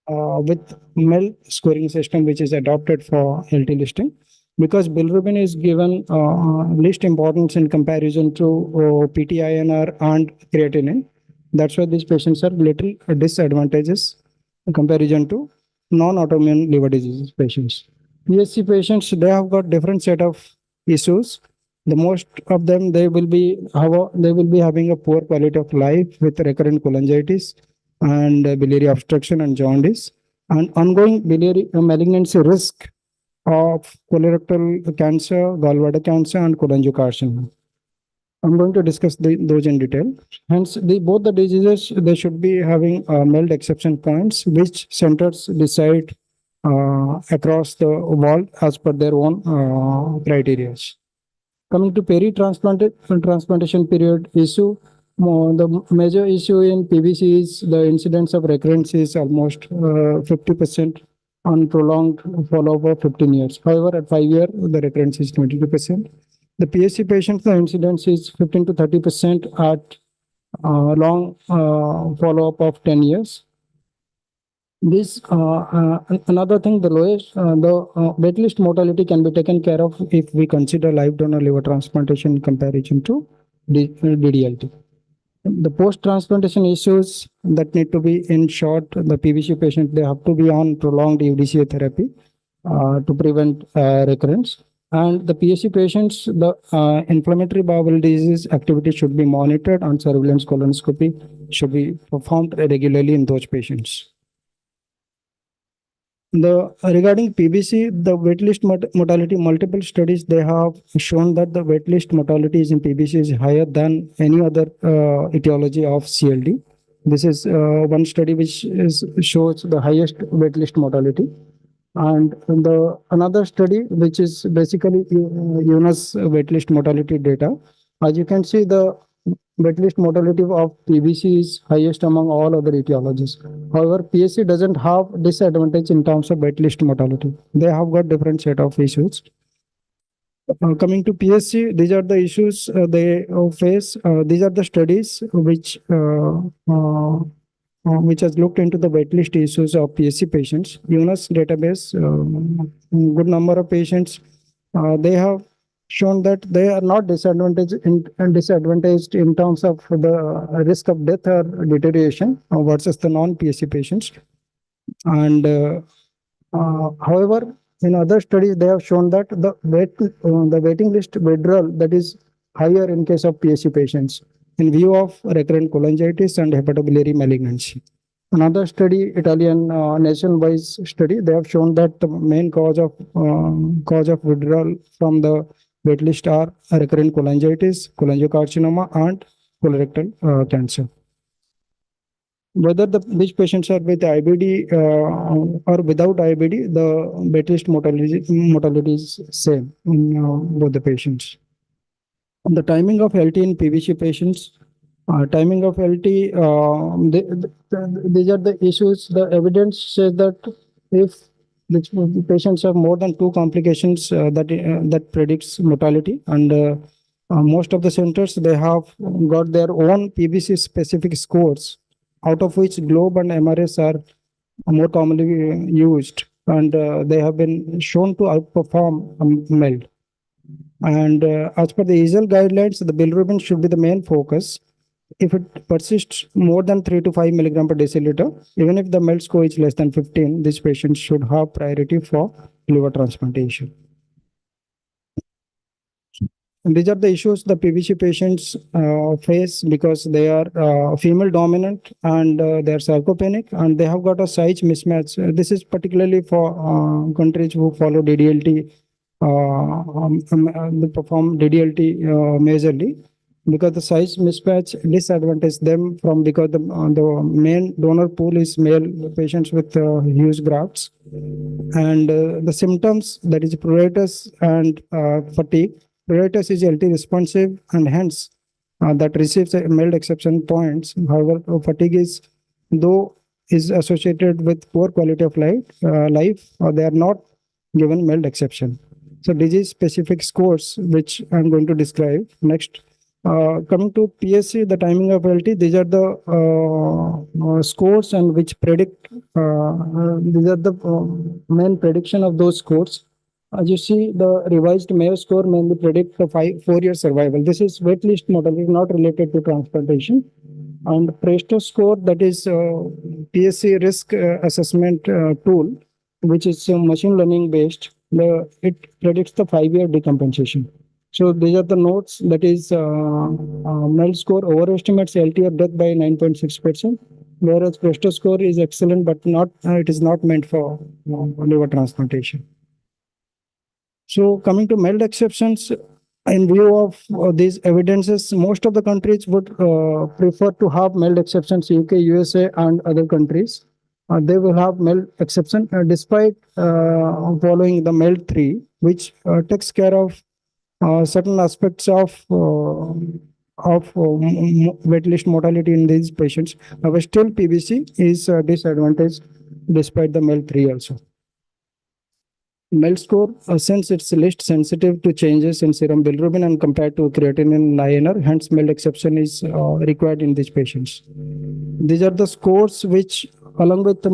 with MELD scoring system, which is adopted for LT listing. Because bilirubin is given least importance in comparison to PTINR and creatinine. That's why these patients are little disadvantages in comparison to non-autoimmune liver disease patients. PSC patients, they have got different set of issues. The most of them, they will be having a poor quality of life with recurrent cholangitis and biliary obstruction and jaundice and ongoing biliary malignancy risk of colorectal cancer, gallbladder cancer, and cholangiocarcinoma. I'm going to discuss those in detail. Hence, both the diseases, they should be having MELD exception points, which centers decide across the world as per their own criteria. Coming to transplantation period issue, the major issue in PBC is the incidence of recurrence is almost 50% on prolonged follow-up of 15 years. However, at 5 years, the recurrence is 22%. The PSC patients, the incidence is 15 to 30% at long follow-up of 10 years. This another thing, the lowest, the waitlist mortality can be taken care of if we consider live donor liver transplantation in comparison to DDLT. The post-transplantation issues that need to be in short, the PBC patient, they have to be on prolonged UDCA therapy to prevent recurrence. And the PSC patients, the inflammatory bowel disease activity should be monitored and surveillance colonoscopy should be performed regularly in those patients. Regarding PBC, the waitlist mortality, multiple studies, they have shown that the waitlist mortality in PBC is higher than any other etiology of CLD. This is one study which shows the highest waitlist mortality. And another study, which is basically UNAS waitlist mortality data. As you can see, the waitlist mortality of PBC is highest among all other etiologies. However, PSC doesn't have disadvantage in terms of waitlist mortality. They have got different set of issues. Coming to PSC, these are the issues they face. These are the studies which has looked into the waitlist issues of PSC patients. UNAS database, good number of patients they have shown that they are not disadvantaged in terms of the risk of death or deterioration versus the non-PSC patients. And however, in other studies, they have shown that the waiting list withdrawal that is higher in case of PSC patients in view of recurrent cholangitis and hepatobiliary malignancy. Another study, Italian nationwide study, they have shown that the main cause of withdrawal from the waitlist are recurrent cholangitis, cholangiocarcinoma, and colorectal cancer. Whether these patients are with IBD or without IBD, the waitlist mortality is same in both the patients. The timing of LT in PBC patients, timing of LT, these are the issues. The evidence says that if the patients have more than 2 complications, that predicts mortality, and most of the centers, they have got their own PBC specific scores, out of which GLOBE and MRS are more commonly used, and they have been shown to outperform MELD. And as per the EASL guidelines, the bilirubin should be the main focus. If it persists more than 3 to 5 milligram per deciliter, even if the MELD score is less than 15, these patients should have priority for liver transplantation. And these are the issues the PBC patients face because they are female dominant and they are sarcopenic and they have got a size mismatch. This is particularly for countries who follow DDLT, they perform DDLT majorly, because the size mismatch disadvantages them from because the main donor pool is male patients with huge grafts, and the symptoms, that is pruritus and fatigue. Pruritus is LT responsive and hence that receives a MELD exception points. However, fatigue is associated with poor quality of life, they are not given MELD exception. So disease specific scores, which I'm going to describe next. Coming to PSC, the timing of LT, these are the scores and which predict, these are the main prediction of those scores. As you see, the revised Mayo score mainly predict the 4-year survival. This is waitlist mortality, not related to transplantation. And Presto score, that is PSC risk assessment tool, which is machine learning based. It predicts the 5-year decompensation. So these are the notes, that is MELD score overestimates LT of death by 9.6%, whereas Presto score is excellent, but it is not meant for liver transplantation. So coming to MELD exceptions, in view of these evidences, most of the countries would prefer to have MELD exceptions, UK, USA, and other countries. They will have MELD exception despite following the MELD 3, which takes care of certain aspects of waitlist mortality in these patients. However, still PBC is disadvantaged despite the MELD 3 also. MELD score, since it's least sensitive to changes in serum bilirubin and compared to creatinine and INR, hence MELD exception is required in these patients. These are the scores which, along with the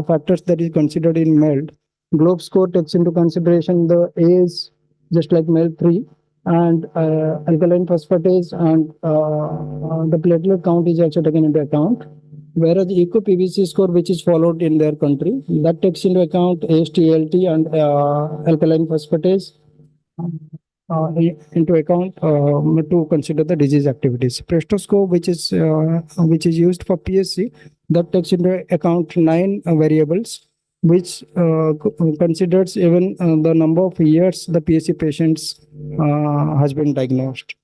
factors that is considered in MELD, GLOBE score takes into consideration the age, just like MELD 3, and alkaline phosphatase and the platelet count is also taken into account. Whereas the ECO PBC score, which is followed in their country, that takes into account AST, ALT, and alkaline phosphatase into account to consider the disease activities. Presto score, which is used for PSC, that takes into account 9 variables, which considers even the number of years the PSC patients has been diagnosed.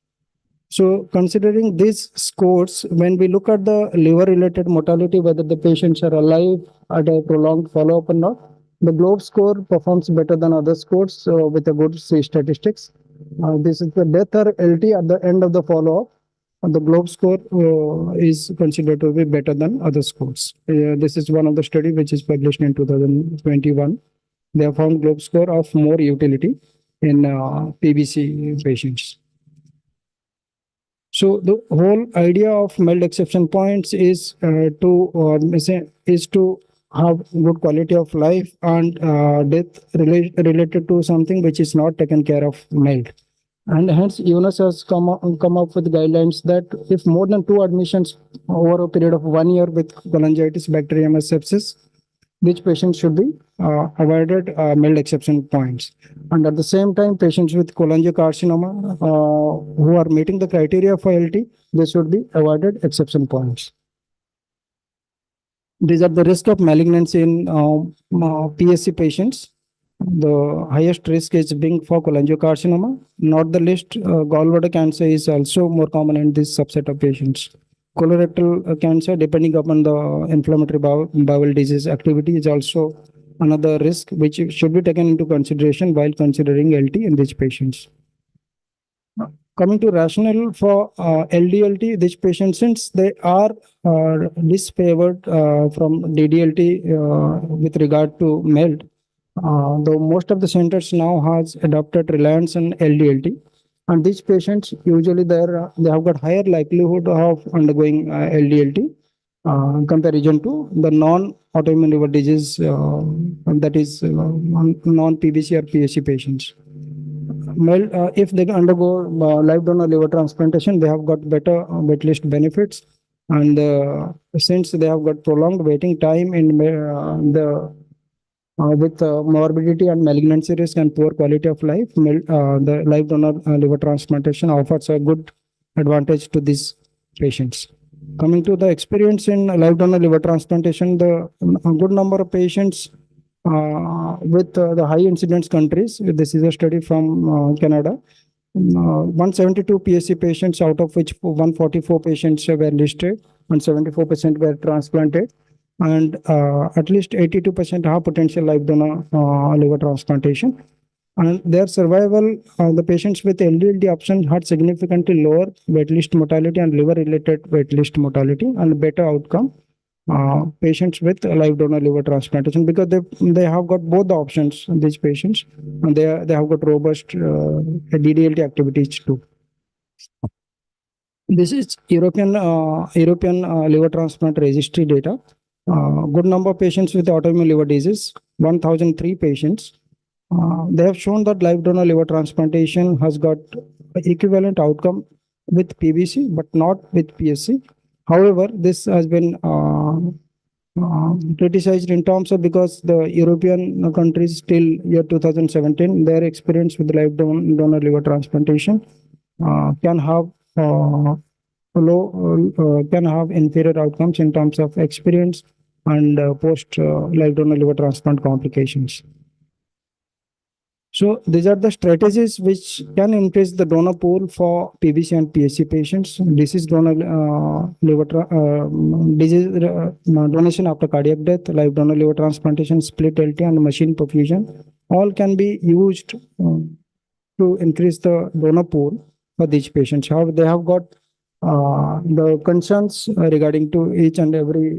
So considering these scores, when we look at the liver-related mortality, whether the patients are alive at a prolonged follow-up or not, the GLOBE score performs better than other scores with a good C statistics. This is the death or LT at the end of the follow-up. The GLOBE score is considered to be better than other scores. This is one of the study which is published in 2021. They have found GLOBE score of more utility in PBC patients. So the whole idea of MELD exception points is to have good quality of life and death related to something which is not taken care of mild. And hence, UNOS has come up with guidelines that if more than 2 admissions over a period of 1 year with cholangitis, bacterium, sepsis, which patients should be avoided mild exception points. And at the same time, patients with cholangiocarcinoma who are meeting the criteria for LT, they should be avoided exception points. These are the risk of malignancy in PSC patients. The highest risk is being for cholangiocarcinoma. Not the least, gallbladder cancer is also more common in this subset of patients. Colorectal cancer, depending upon the inflammatory bowel disease activity, is also another risk which should be taken into consideration while considering LT in these patients. Coming to rationale for LDLT, these patients, since they are disfavored from DDLT with regard to MELD, though most of the centers now has adopted reliance on LDLT. And these patients usually they have got higher likelihood of undergoing LDLT comparison to the non-autoimmune liver disease, that is non-PBC or PSC patients. Well, if they undergo live donor liver transplantation, they have got better wait list benefits, and since they have got prolonged waiting time in with morbidity and malignancy risk and poor quality of life, the live donor liver transplantation offers a good advantage to these patients. Coming to the experience in live donor liver transplantation, a good number of patients with the high incidence countries. This is a study from Canada. 172 PSC patients, out of which 144 patients were listed and 74% were transplanted. And at least 82% have potential live donor liver transplantation. And their survival, the patients with LDLT option had significantly lower waitlist mortality and liver-related waitlist mortality and better outcome. Patients with live donor liver transplantation, because they have got both the options, these patients, and they have got robust DDLT activities too. This is European liver transplant registry data. Good number of patients with autoimmune liver disease, 1,003 patients. They have shown that live donor liver transplantation has got equivalent outcome with PBC, but not with PSC. However, this has been criticized in terms of, because the European countries till year 2017, their experience with live donor liver transplantation can have inferior outcomes in terms of experience and post live donor liver transplant complications. So these are the strategies which can increase the donor pool for PBC and PSC patients. Disease donor liver disease donation after cardiac death, live donor liver transplantation, split LT, and machine perfusion all can be used to increase the donor pool for these patients. However, they have got the concerns regarding to each and every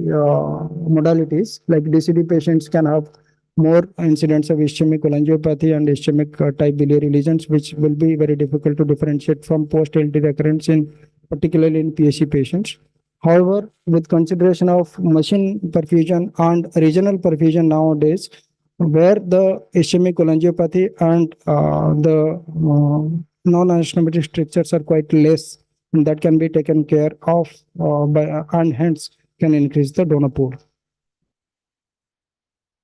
modalities. Like DCD patients can have more incidents of ischemic cholangiopathy and ischemic type biliary lesions, which will be very difficult to differentiate from post-LT recurrence in particularly in PSC patients. However, with consideration of machine perfusion and regional perfusion nowadays, where the ischemic cholangiopathy and the non-anastomotic strictures are quite less, and that can be taken care of and hence can increase the donor pool.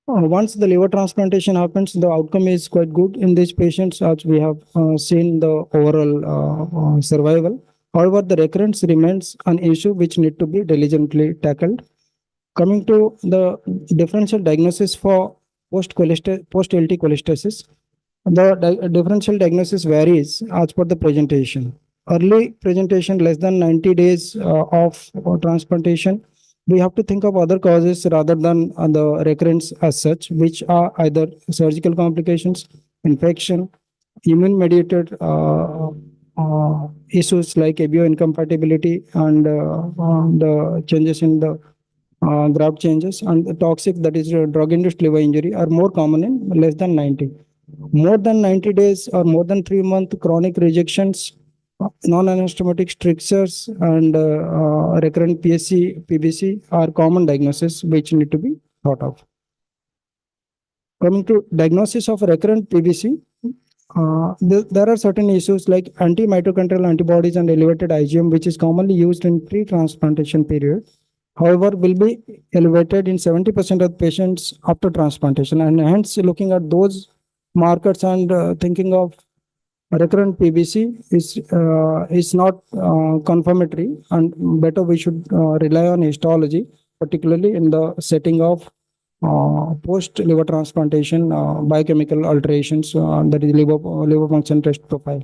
Once the liver transplantation happens, the outcome is quite good in these patients, as we have seen the overall survival. However, the recurrence remains an issue which need to be diligently tackled. Coming to the differential diagnosis for post-LT cholestasis, the differential diagnosis varies as per the presentation. Early presentation, less than 90 days of transplantation, we have to think of other causes rather than the recurrence as such, which are either surgical complications, infection, immune-mediated issues like ABO incompatibility and the changes in the graft changes, and the toxic, that is drug-induced liver injury, are more common in less than 90. More than 90 days or more than 3 month chronic rejections, non-anastomotic strictures, and recurrent PSC, PBC are common diagnoses which need to be thought of. Coming to diagnosis of recurrent PBC, there are certain issues like anti-mitochondrial antibodies and elevated IgM, which is commonly used in pre-transplantation period. However, will be elevated in 70% of patients after transplantation, and hence looking at those markers and thinking of recurrent PBC is not confirmatory, and better we should rely on histology, particularly in the setting of post liver transplantation biochemical alterations, that is liver function test profile.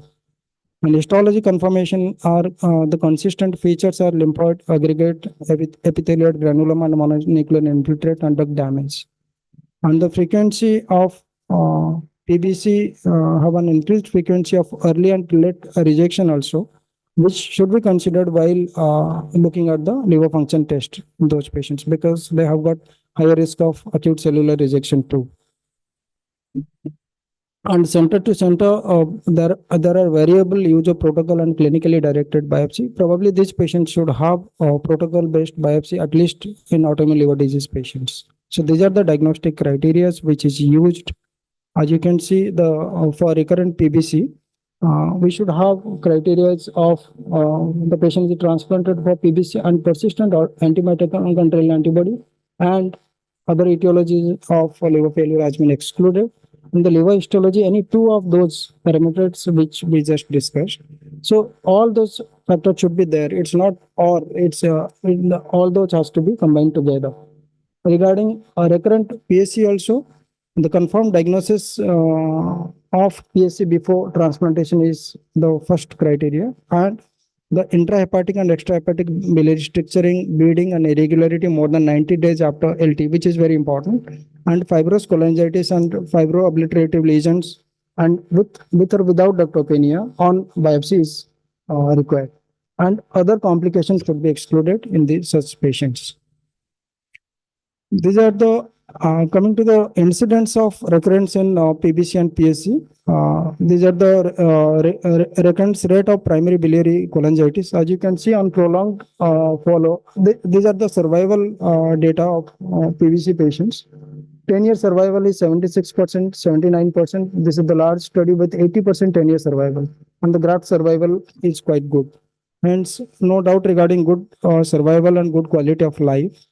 And histology confirmation are the consistent features are lymphoid aggregate, epithelial granuloma and mononuclear infiltrate and duct damage. And the frequency of PBC have an increased frequency of early and late rejection also, which should be considered while looking at the liver function test in those patients, because they have got higher risk of acute cellular rejection too. And center to center, there are variable use of protocol and clinically directed biopsy. Probably these patients should have protocol-based biopsy, at least in autoimmune liver disease patients. So these are the diagnostic criteria which is used. As you can see, for recurrent PBC, we should have criteria of the patient is transplanted for PBC and persistent or anti-mitochondrial antibody, and other etiologies of liver failure has been excluded. In the liver histology, any two of those parameters which we just discussed. So all those factors should be there. It's not or, it's all those has to be combined together. Regarding recurrent PSC also, the confirmed diagnosis of PSC before transplantation is the first criteria, and the intrahepatic and extrahepatic biliary stricturing, bleeding and irregularity more than 90 days after LT, which is very important, and fibrous cholangitis and fibro-obliterative lesions, and with or without ductopenia on biopsy is required, and other complications should be excluded in such patients. These are the coming to the incidence of recurrence in PBC and PSC. These are the recurrence rate of primary biliary cholangitis. As you can see on prolonged follow, these are the survival data of PBC patients. 10-year survival is 76%, 79%. This is the large study with 80% 10-year survival, and the graft survival is quite good. Hence, no doubt regarding good survival and good quality of life.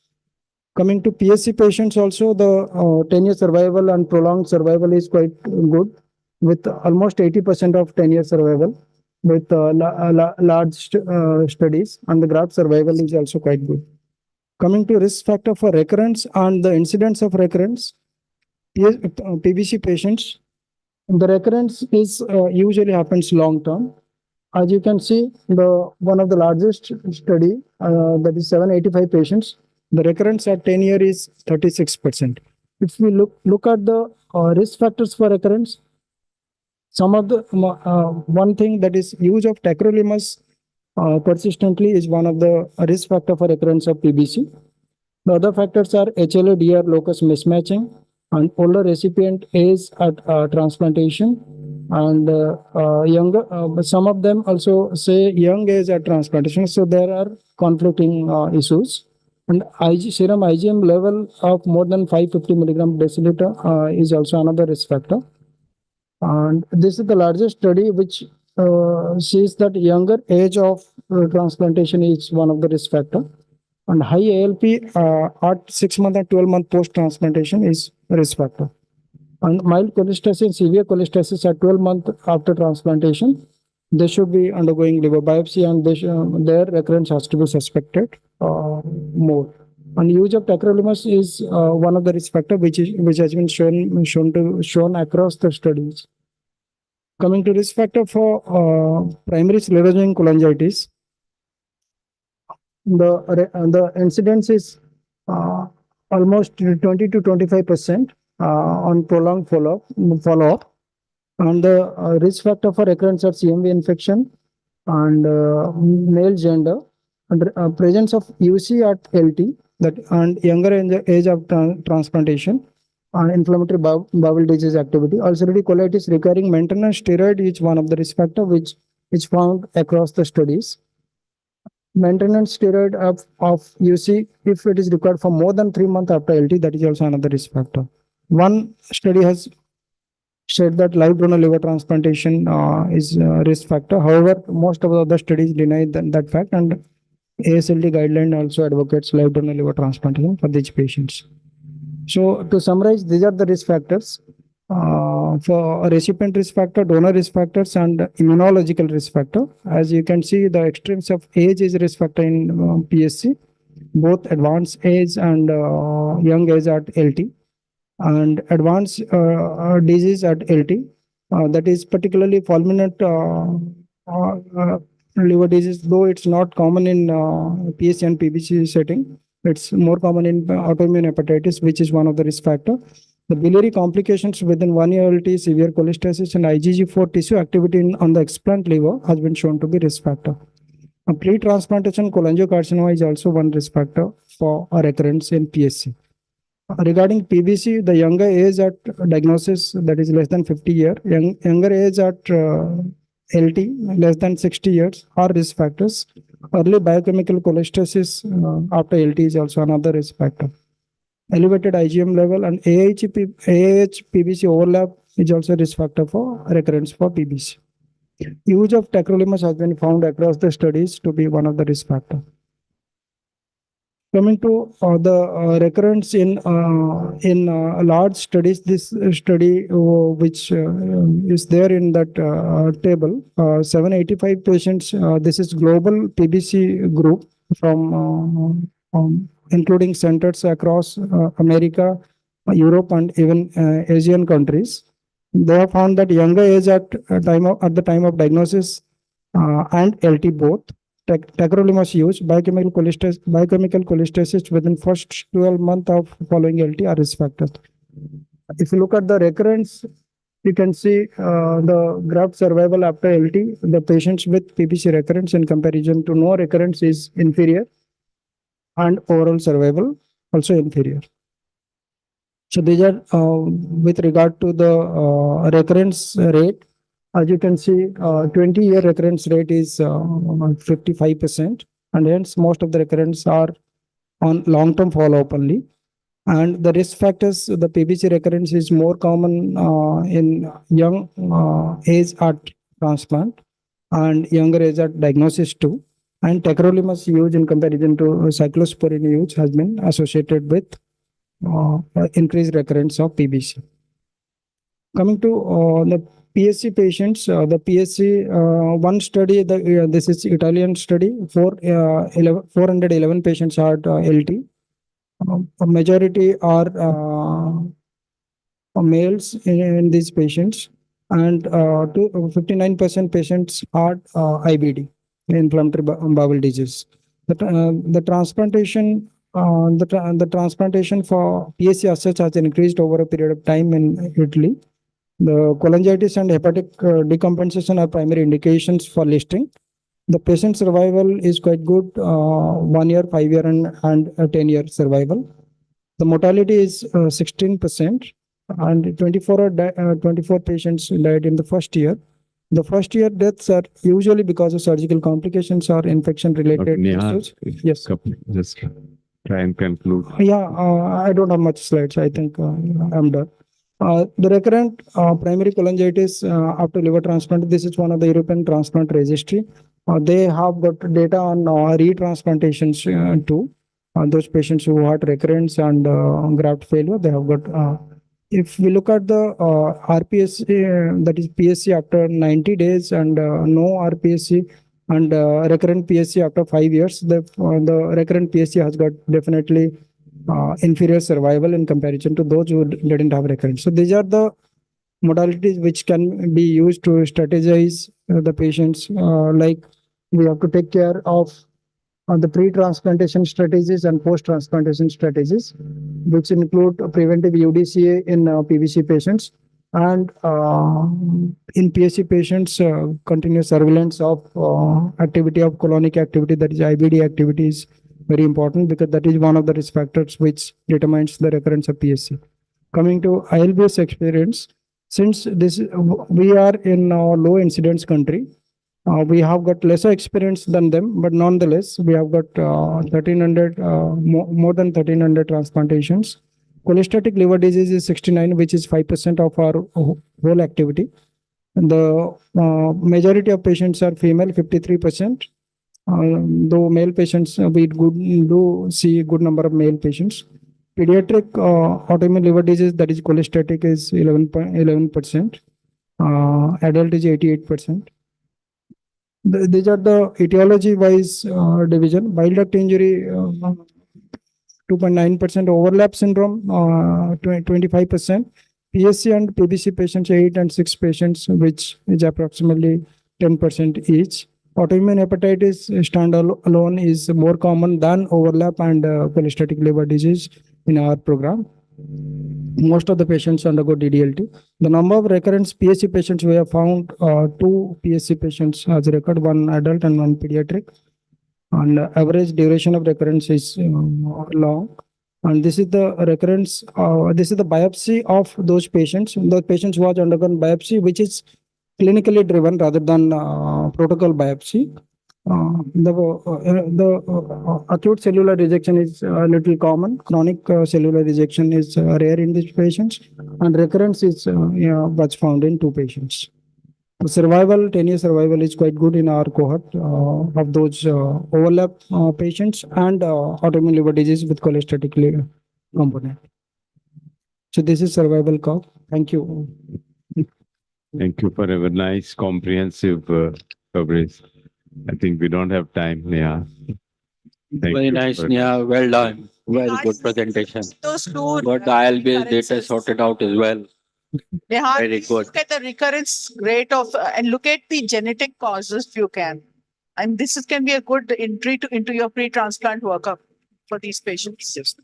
Coming to PSC patients also, the 10-year survival and prolonged survival is quite good, with almost 80% of 10-year survival with large studies, and the graft survival is also quite good. Coming to risk factor for recurrence and the incidence of recurrence, PBC patients, the recurrence is usually happens long term. As you can see, one of the largest study, that is 785 patients, the recurrence at 10 year is 36%. If we look at the risk factors for recurrence, some of the one thing that is use of tacrolimus persistently is one of the risk factor for recurrence of PBC. The other factors are HLA-DR locus mismatching and older recipient age at transplantation, and younger. Some of them also say young age at transplantation. So there are conflicting issues. And serum IgM level of more than 550 milligram deciliter is also another risk factor. And this is the largest study which says that younger age of transplantation is one of the risk factor. And high ALP at 6 month and 12 month post transplantation is a risk factor. And mild cholestasis, severe cholestasis at 12 month after transplantation, they should be undergoing liver biopsy, and their recurrence has to be suspected more. And use of tacrolimus is one of the risk factor which has been shown across the studies. Coming to risk factor for primary sclerosing cholangitis, the incidence is almost 20 to 25% on prolonged follow-up. And the risk factor for recurrence of CMV infection and male gender, and presence of UC at LT, that and younger age of transplantation, and inflammatory bowel disease activity. Ulcerative colitis requiring maintenance steroid is one of the risk factor which is found across the studies. Maintenance steroid of UC, if it is required for more than 3 months after LT, that is also another risk factor. One study has said that live donor liver transplantation is a risk factor. However, most of the other studies deny that fact, and ASLD guideline also advocates live donor liver transplantation for these patients. So to summarize, these are the risk factors. For recipient risk factor, donor risk factors, and immunological risk factor. As you can see, the extremes of age is risk factor in PSC, both advanced age and young age at LT, and advanced disease at LT. That is particularly fulminant liver disease, though it's not common in PSC and PBC setting. It's more common in autoimmune hepatitis, which is one of the risk factor. The biliary complications within 1 year LT, severe cholestasis, and IgG4 tissue activity on the explant liver has been shown to be risk factor. A pre-transplantation cholangiocarcinoma is also one risk factor for a recurrence in PSC. Regarding PBC, the younger age at diagnosis, that is less than 50 years, younger age at LT, less than 60 years, are risk factors. Early biochemical cholestasis after LT is also another risk factor. Elevated IgM level and AH PBC overlap is also risk factor for recurrence for PBC. Use of tacrolimus has been found across the studies to be one of the risk factor. Coming to the recurrence in large studies, this study which is there in that table, 785 patients. This is global PBC group from including centers across America, Europe, and even Asian countries. They have found that younger age at the time of diagnosis and LT both, tacrolimus use, biochemical cholestasis within first 12 months of following LT are risk factors. If you look at the recurrence, you can see the graft survival after LT. The patients with PBC recurrence in comparison to no recurrence is inferior, and overall survival also inferior. So these are with regard to the recurrence rate. As you can see, 20-year recurrence rate is 55%, and hence most of the recurrence are on long-term follow-up only. And the risk factors, the PBC recurrence is more common in young age at transplant and younger age at diagnosis too. And tacrolimus use in comparison to cyclosporin use has been associated with increased recurrence of PBC. Coming to the PSC patients, the PSC one study, this is Italian study, 411 patients had LT. A majority are males in these patients, and 59% patients had IBD, inflammatory bowel disease. The transplantation, the transplantation for PSC as such has increased over a period of time in Italy. The cholangitis and hepatic decompensation are primary indications for listing. The patient survival is quite good, 1 year, 5 year, and 10-year survival. The mortality is 16%, and 24 patients died in the first year. The first year deaths are usually because of surgical complications or infection related issues. Yes. Just try and conclude. Yeah, I don't have much slides. I think I'm done. The recurrent primary cholangitis after liver transplant, this is one of the European transplant registry. They have got data on retransplantations too. Those patients who had recurrence and graft failure, they have got. If we look at the RPSC, that is PSC after 90 days and no RPSC and recurrent PSC after 5 years, the recurrent PSC has got definitely inferior survival in comparison to those who didn't have recurrence. So these are the modalities which can be used to strategize the patients. Like we have to take care of the pre-transplantation strategies and post-transplantation strategies, which include preventive UDCA in PBC patients, and in PSC patients, continuous surveillance of activity of colonic activity, that is IBD activity, is very important because that is one of the risk factors which determines the recurrence of PSC. Coming to ILBS experience, since we are in a low incidence country, We have got lesser experience than them, but nonetheless, we have got 1300, more than 1300 transplantations. Cholestatic liver disease is 69, which is 5% of our whole activity. And the majority of patients are female, 53%. Though male patients, we do see a good number of male patients. Pediatric autoimmune liver disease, that is cholestatic, is 11%. Adult is 88%. These are the etiology-wise division. Bile duct injury, 2.9%. Overlap syndrome, 25%. PSC and PBC patients, 8 and 6 patients, which is approximately 10% each. Autoimmune hepatitis standalone is more common than overlap and cholestatic liver disease in our program. Most of the patients undergo DDLT. The number of recurrence PSC patients, we have found 2 PSC patients as a record, 1 adult and 1 pediatric. And average duration of recurrence is long. And this is the recurrence, this is the biopsy of those patients. The patients who have undergone biopsy, which is clinically driven rather than protocol biopsy. The acute cellular rejection is a little common. Chronic cellular rejection is rare in these patients, and recurrence is what's found in 2 patients. The survival, 10-year survival is quite good in our cohort of those overlap patients and autoimmune liver disease with cholestatic liver component. So this is survival curve. Thank you. Thank you for a very nice, comprehensive coverage. I think we don't have time, Neha. Thank Very you nice, for- Neha. Well done. Very good presentation. Those two. Got the IL-based data sorted out as well. Neha, Very please good. look at the recurrence rate of, and look at the genetic causes if you can. And can be a good entry into your pre-transplant workup for these patients. Yes.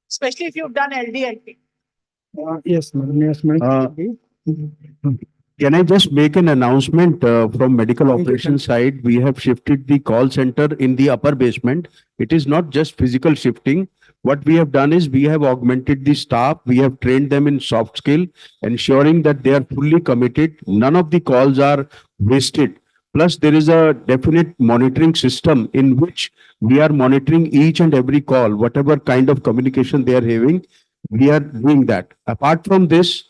Especially if you've done LDLP. Yes, madam. Yes, madam. Can I just make an announcement from medical Thank you, operations side? We have shifted the call center in the upper basement. It is not just physical shifting. What we have done is we have augmented the staff. We have trained them in soft skill, ensuring that they are fully committed. None of the calls are wasted. Plus, there is a definite monitoring system in which we are monitoring each and every call, whatever kind of communication they are having, we are doing that. Apart from this,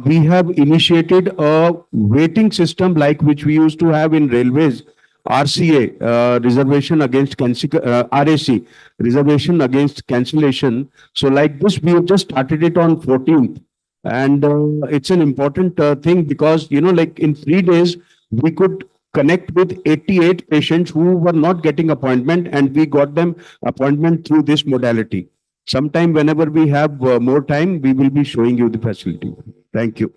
we have initiated a waiting system like which we used to have in railways, RCA, reservation against RAC, reservation against cancellation. So like this, we have just started it on 14th. And it's an important thing because, like in 3 days, we could connect with 88 patients who were not getting appointment, and we got them appointment through this modality. Sometime whenever we have more time, we will be showing you the facility. Thank you.